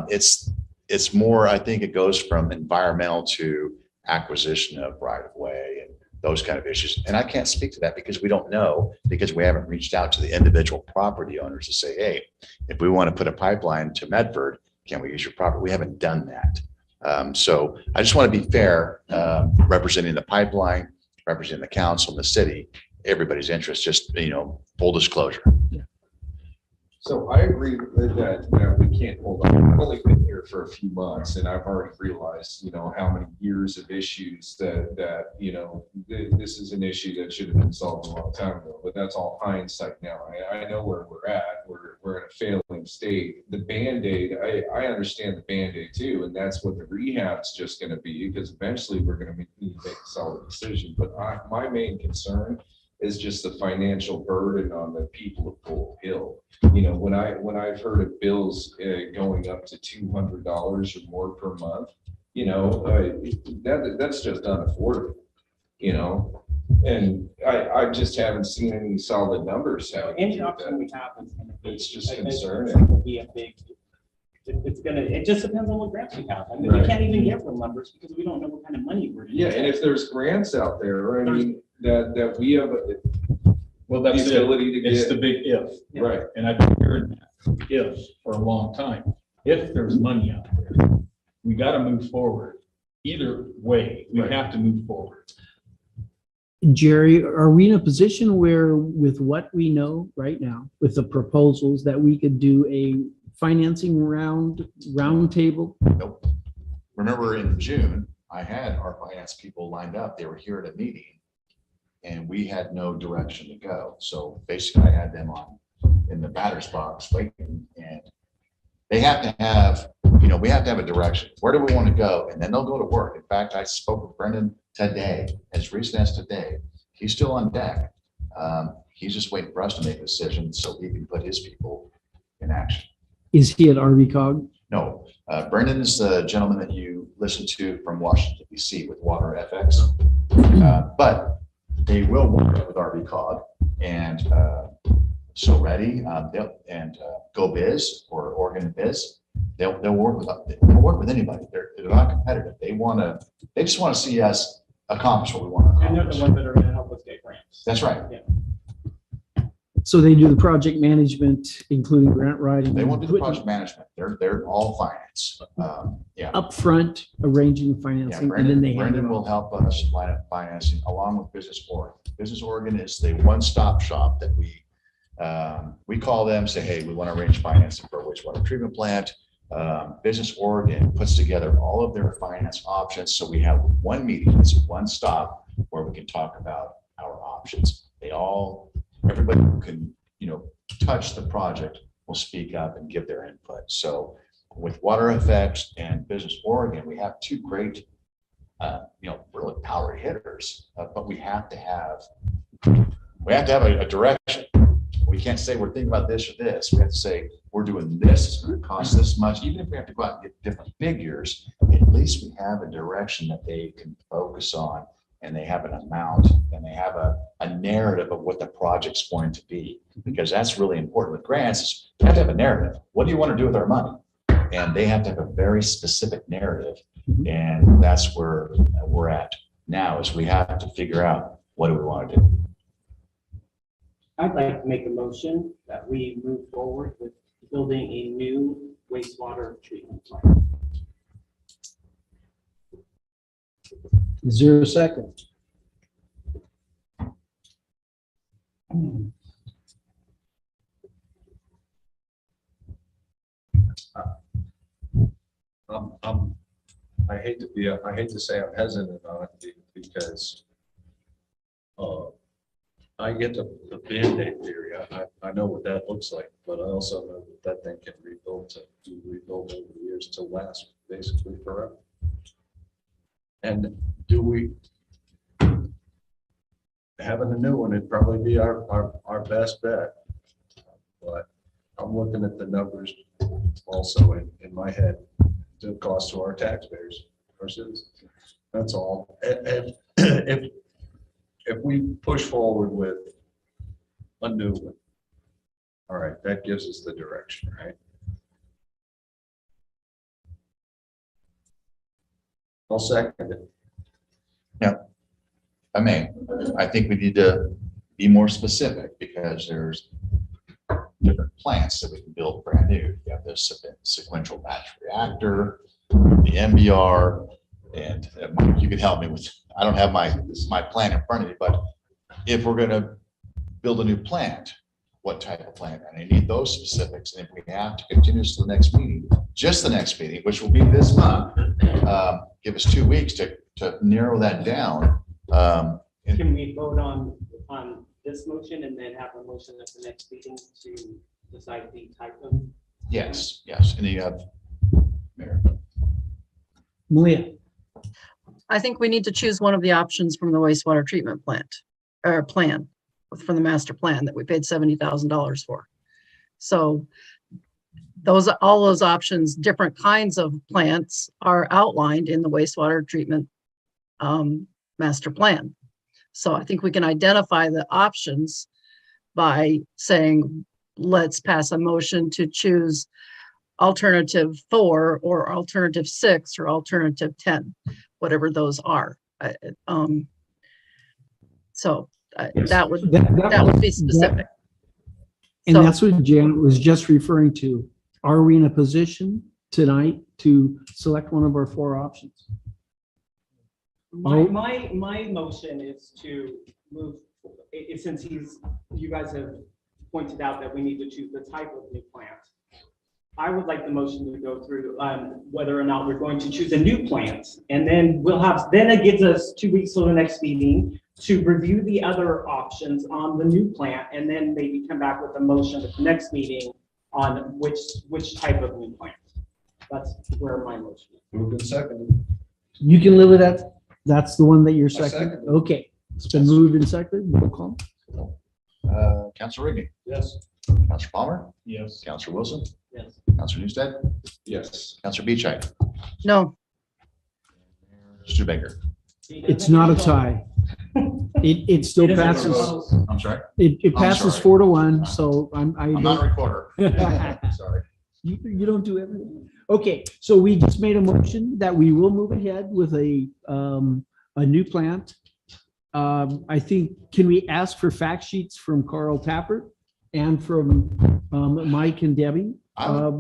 It's more, I think it goes from environmental to acquisition of right of way and those kind of issues. And I can't speak to that because we don't know, because we haven't reached out to the individual property owners to say, hey, if we want to put a pipeline to Medford, can we use your property? We haven't done that. So I just want to be fair, representing the pipeline, representing the council and the city, everybody's interest, just, you know, full disclosure. So I agree with that we can't hold on. I've only been here for a few months and I've already realized, you know, how many years of issues that you know, this is an issue that should have been solved a long time ago, but that's all hindsight now. I know where we're at. We're in a failing state. The Band-Aid, I understand the Band-Aid too, and that's what the rehab's just gonna be, because eventually we're gonna need to make a solid decision. But my main concern is just the financial burden on the people of Bull Hill. You know, when I've heard of bills going up to $200 or more per month, you know, that's just unaffordable, you know, and I just haven't seen any solid numbers. Any option we have is gonna be. It's just concerning. It's gonna be a big, it just depends on what grants we have. I mean, we can't even get real numbers because we don't know what kind of money we're gonna Yeah, get. and if there's grants out there, I mean, that we have Well, that's the ability to It's get. the big if. Right. And I've been hearing that if for a long time. If there's money out there, we got to move forward. Either way, we Right. have to move forward. Jerry, are we in a position where with what we know right now, with the proposals, that we could do a financing round table? Nope. Remember in June, I had our finance people lined up. They were here at a meeting and we had no direction to go. So basically I had them on in the batter's box waiting, and they have to have, you know, we have to have a direction. Where do we want to go? And then they'll go to work. In fact, I spoke with Brendan today, as recent as today. He's still on deck. He's just waiting for us to make a decision so he can put his people in action. Is he at RVCOG? No, Brendan is the gentleman that you listen to from Washington, DC with Water FX. But they will work with RVCOG and So Ready, and Go Biz or Oregon Biz. They'll work with anybody. They're not competitive. They just want to see us accomplish what we want to And they're accomplish. the ones that are gonna help us get grants. That's right. Yeah. So they do the project management, including grant writing. They won't do the project management. They're all finance. Yeah. Upfront arranging Yeah, financing, and then they hand it Brendan will off. help us line up financing along with Business Oregon. Business Oregon is the one-stop shop that we call them, say, hey, we want to arrange financing for a wastewater treatment plant. Business Oregon puts together all of their finance options. So we have one meeting, it's one stop where we can talk about our options. Everybody who can, touch the project will speak up and give their input. So with Water Effects and Business Oregon, we have two great, really power hitters, but we have to have a direction. We can't say we're thinking about this or this. We have to say we're doing this. It's going to cost this much. Even if we have to go out and get different figures, at least we have a direction that they can focus on, and they have an amount, and they have a narrative of what the project's going to be. Because that's really important with grants. Is you have to have a narrative. What do you want to do with our money? And they have to have a very specific narrative And that's where we're at now, is we have to figure out what do we want to do. I'd like to make a motion that we move forward with building a new wastewater treatment plant. Is there a second? I hate to say I'm hesitant on it because I get the Band-Aid theory. I know what that looks like, but I also know that thing can be rebuilt over the years to last basically forever. And do we, having a new one, it'd probably be our best bet. But I'm looking at the numbers also in my head, the cost to our taxpayers, our citizens. That's all. And if we push forward with a new one, all right, that gives us the direction, right? I'll second it. I think we need to be more specific because there's different plants that we can build brand new. You have this sequential batch reactor, the MBR, and Mike, you can help me with, I don't have my plan in front of me, but if we're gonna build a new plant, what type of plant? And I need those specifics. And if we have to continue to the next meeting, just the next meeting, which will be this month, give us 2 weeks to narrow that down. Can we vote on this motion and then have a motion at the next meeting to decide the type of? Yes. And you have Mayor. Malia, I think we need to choose one of the options from the wastewater treatment plant or plan from the master plan that we paid $70,000 for. So all those options, different kinds of plants are outlined in the wastewater treatment master plan. So I think we can identify the options by saying, let's pass a motion to choose alternative 4 or alternative 6 or alternative 10, whatever those are. That would be specific. And So- that's what Janet was just referring to. Are we in a position tonight to select one of our 4 options? My motion is to move, since you guys have pointed out that we need to choose the type of new plant. I would like the motion to go through whether or not we're going to choose a new plant. And then then it gives us 2 weeks till the next meeting to review the other options on the new plant, and then maybe come back with a motion at the next meeting on which type of new plant. That's where my motion is. Moved and seconded. You can live with that. That's the one that you're I second. second. Okay, it's been moved and seconded. Roll call. Councilor Rigby, Yes. Councilor Palmer, Yes. Councilor Wilson, Yes. Councilor Newstead, Yes. Councilor Beachite, No, Mr. Baker. It's not a tie. It still It is a passes. vote. I'm sorry. It I'm passes sorry. 4-1. So I I'm not a recorder. Sorry. You don't do everything. Okay, so we just made a motion that we will move ahead with a new plant. I think, can we ask for fact sheets from Carl Tapper and from Mike and Debbie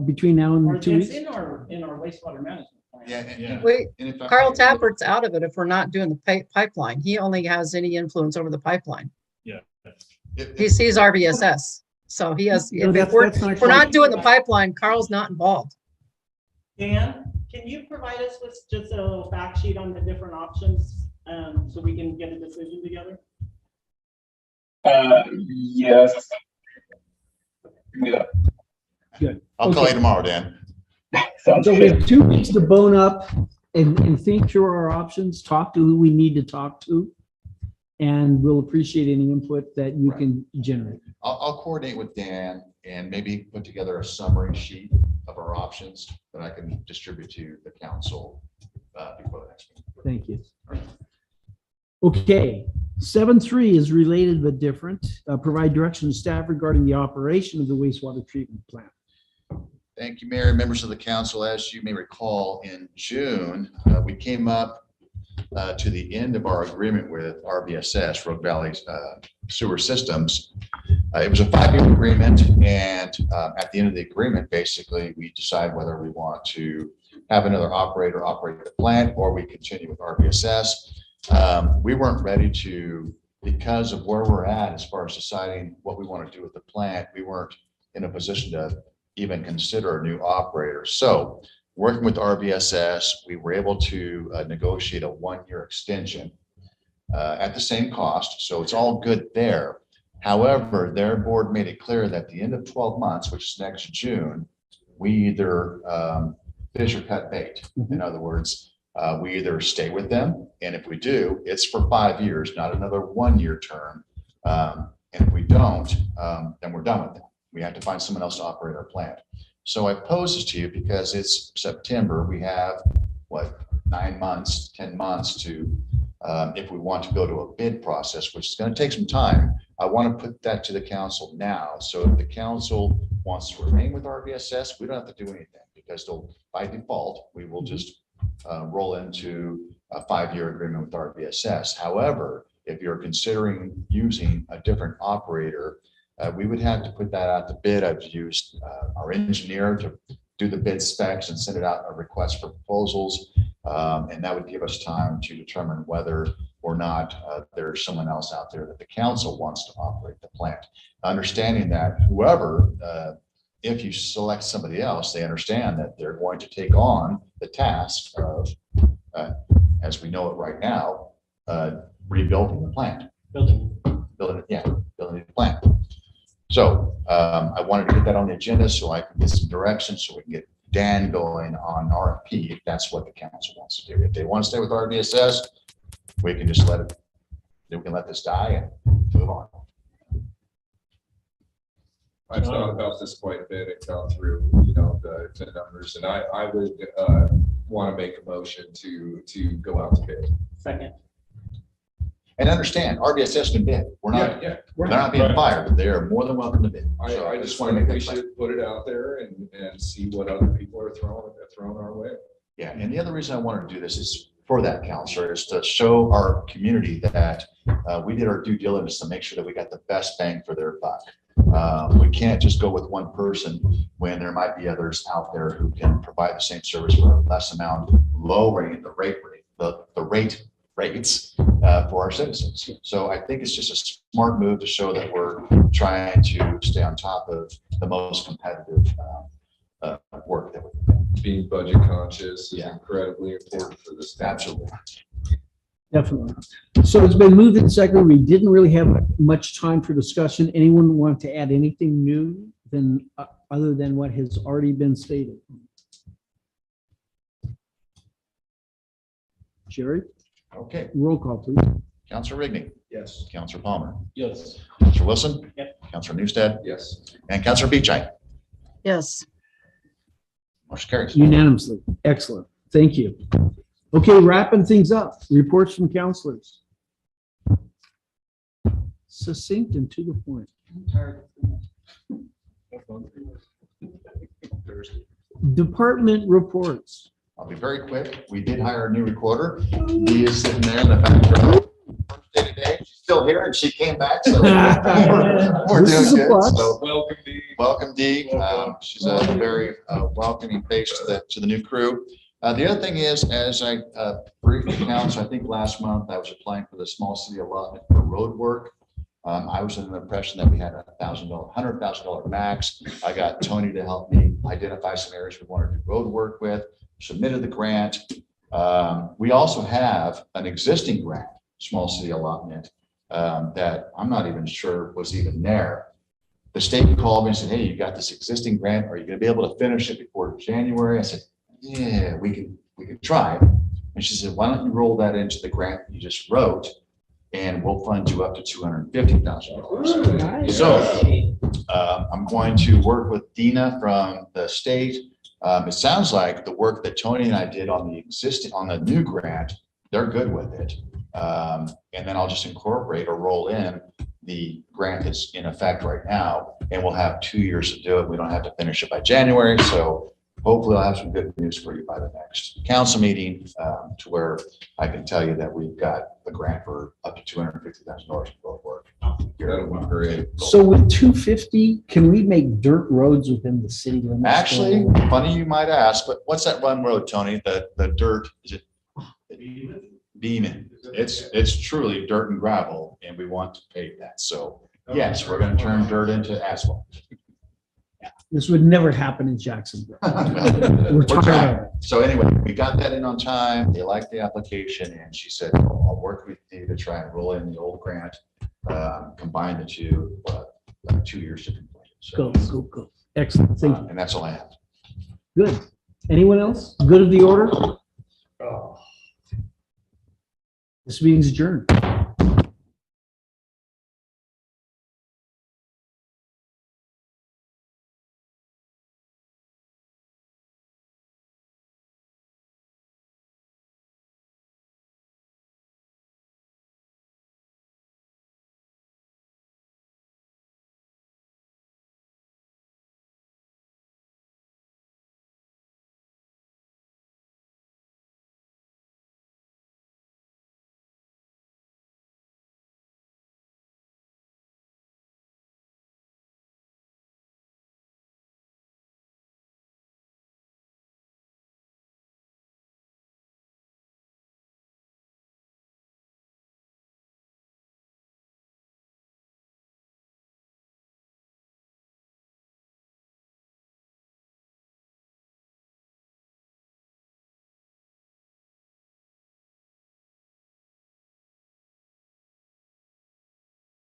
between now Or and 2 it's weeks? in our wastewater management plan. Yeah. wait, And if I- Carl Tappert's out of it if we're not doing the pipeline. He only has any influence over the pipeline. He sees RBSS. So he has, No, if that's we're not not quite- doing the pipeline, Carl's not involved. Dan, can you provide us with just a little fact sheet on the different options, so we can get a decision together? Yes. Yeah. Good. I'll call Okay. you tomorrow, Dan. Sounds So we good. have 2 weeks to bone up and think through our options, talk to who we need to talk to. And we'll appreciate any input that you can generate. I'll coordinate with Dan and maybe put together a summary sheet of our options that I can distribute to the council before the next meeting. Thank you. Okay, 7.3 is related but different. Provide direction to staff regarding the operation of the wastewater treatment plant. Thank you, Mayor, members of the council. As you may recall, in June, we came up to the end of our agreement with RBSS, Rogue Valley Sewer Systems. It was a 5-year agreement, and at the end of the agreement, basically, we decide whether we want to have another operator operate the plant or we continue with RBSS. We weren't ready to, because of where we're at as far as deciding what we want to do with the plant, we weren't in a position to even consider a new operator. So working with RBSS, we were able to negotiate a 1-year extension at the same cost. So it's all good there. However, their board made it clear that at the end of 12 months, which is next June, we either fish or cut bait. In other words, we either stay with them, and if we do, it's for 5 years, not another 1-year term. And if we don't, then we're done with them. We have to find someone else to operate our plant. So I pose this to you because it's September. We have, what, 9 months, 10 months to, if we want to go to a bid process, which is going to take some time. I want to put that to the council now. So if the council wants to remain with RBSS, we don't have to do anything because by default, we will just roll into a 5-year agreement with RBSS. However, if you're considering using a different operator, we would have to put that out to bid. I've used our engineer to do the bid specs and send it out a request for proposals. And that would give us time to determine whether or not there's someone else out there that the council wants to operate the plant. Understanding that whoever, if you select somebody else, they understand that they're going to take on the task of, as we know it right now, rebuilding the plant. Building the plant. So I wanted to get that on the agenda so I can get some direction so we can get Dan going on RFP if that's what the council wants to do. If they want to stay with RBSS, we can just let this die and move on. I've thought about this quite a bit and gone through, the numbers, and I would want to make a motion to go out to bid. Second. And understand, RBSS can bid. They're not being fired. They are more than welcome to bid. So I just want to make we should put it out there and see what other people are throwing our way. Yeah, and the other reason I wanted to do this is for that, counselor, is to show our community that we did our due diligence to make sure that we got the best bang for their buck. We can't just go with one person when there might be others out there who can provide the same service for a less amount, lowering the rates for our citizens. So I think it's just a smart move to show that we're trying to stay on top of the most competitive work that we can do. Being budget conscious is incredibly important for this. Absolutely. Definitely. So it's been moved and seconded. We didn't really have much time for discussion. Anyone want to add anything new than other than what has already been stated? Jerry? Okay. Roll call, please. Councilor Rigney. Yes. Councilor Palmer. Yes. Councilor Wilson. Yep. Councilor Newstead. Yes. And Councilor Beechey. Yes. Motion carries. Unanimously. Excellent. Thank you. Okay, wrapping things up. Reports from councilors. Succinct and to the point. Department reports. I'll be very quick. We did hire a new recorder. He is sitting there in the back row. First day today. She's still here and she came back. So we're This is doing a good. plus. So Welcome, Dee. welcome, Dee. She's a very welcoming face to the new crew. The other thing is, as I briefly announced, I think last month I was applying for the small city allotment for road work. I was under the impression that we had $100,000 max. I got Tony to help me identify some areas we wanted to do road work with, submitted the grant. We also have an existing grant, small city allotment, that I'm not even sure was even there. The state called me and said, hey, you got this existing grant. Are you going to be able to finish it before January? I said, yeah, we can try. And she said, why don't you roll that into the grant you just wrote and we'll fund you up to $250,000. So I'm going to work with Dina from the state. It sounds like the work that Tony and I did on the new grant, they're good with it. And then I'll just incorporate or roll in the grant is in effect right now, and we'll have 2 years to do it. We don't have to finish it by January, so hopefully I'll have some good news for you by the next council meeting, to where I can tell you that we've got the grant for up to $250,000 for both work. That'll be great. So with 250, can we make dirt roads within the city limits? Actually, funny you might ask, but what's that one road, Tony? The dirt, is it? Beeman. It's truly dirt and gravel, and we want to pave that. So yes, we're gonna turn dirt into asphalt. This would never happen in Jacksonville. We're We're tired trying. of it. So anyway, we got that in on time. They liked the application, and she said, I'll work with you to try and roll in the old grant, combine the two, 2 years to complete it. So, Go. Excellent. Thank you. and that's all I have. Good. Anyone else? Good of the order? This meeting's adjourned.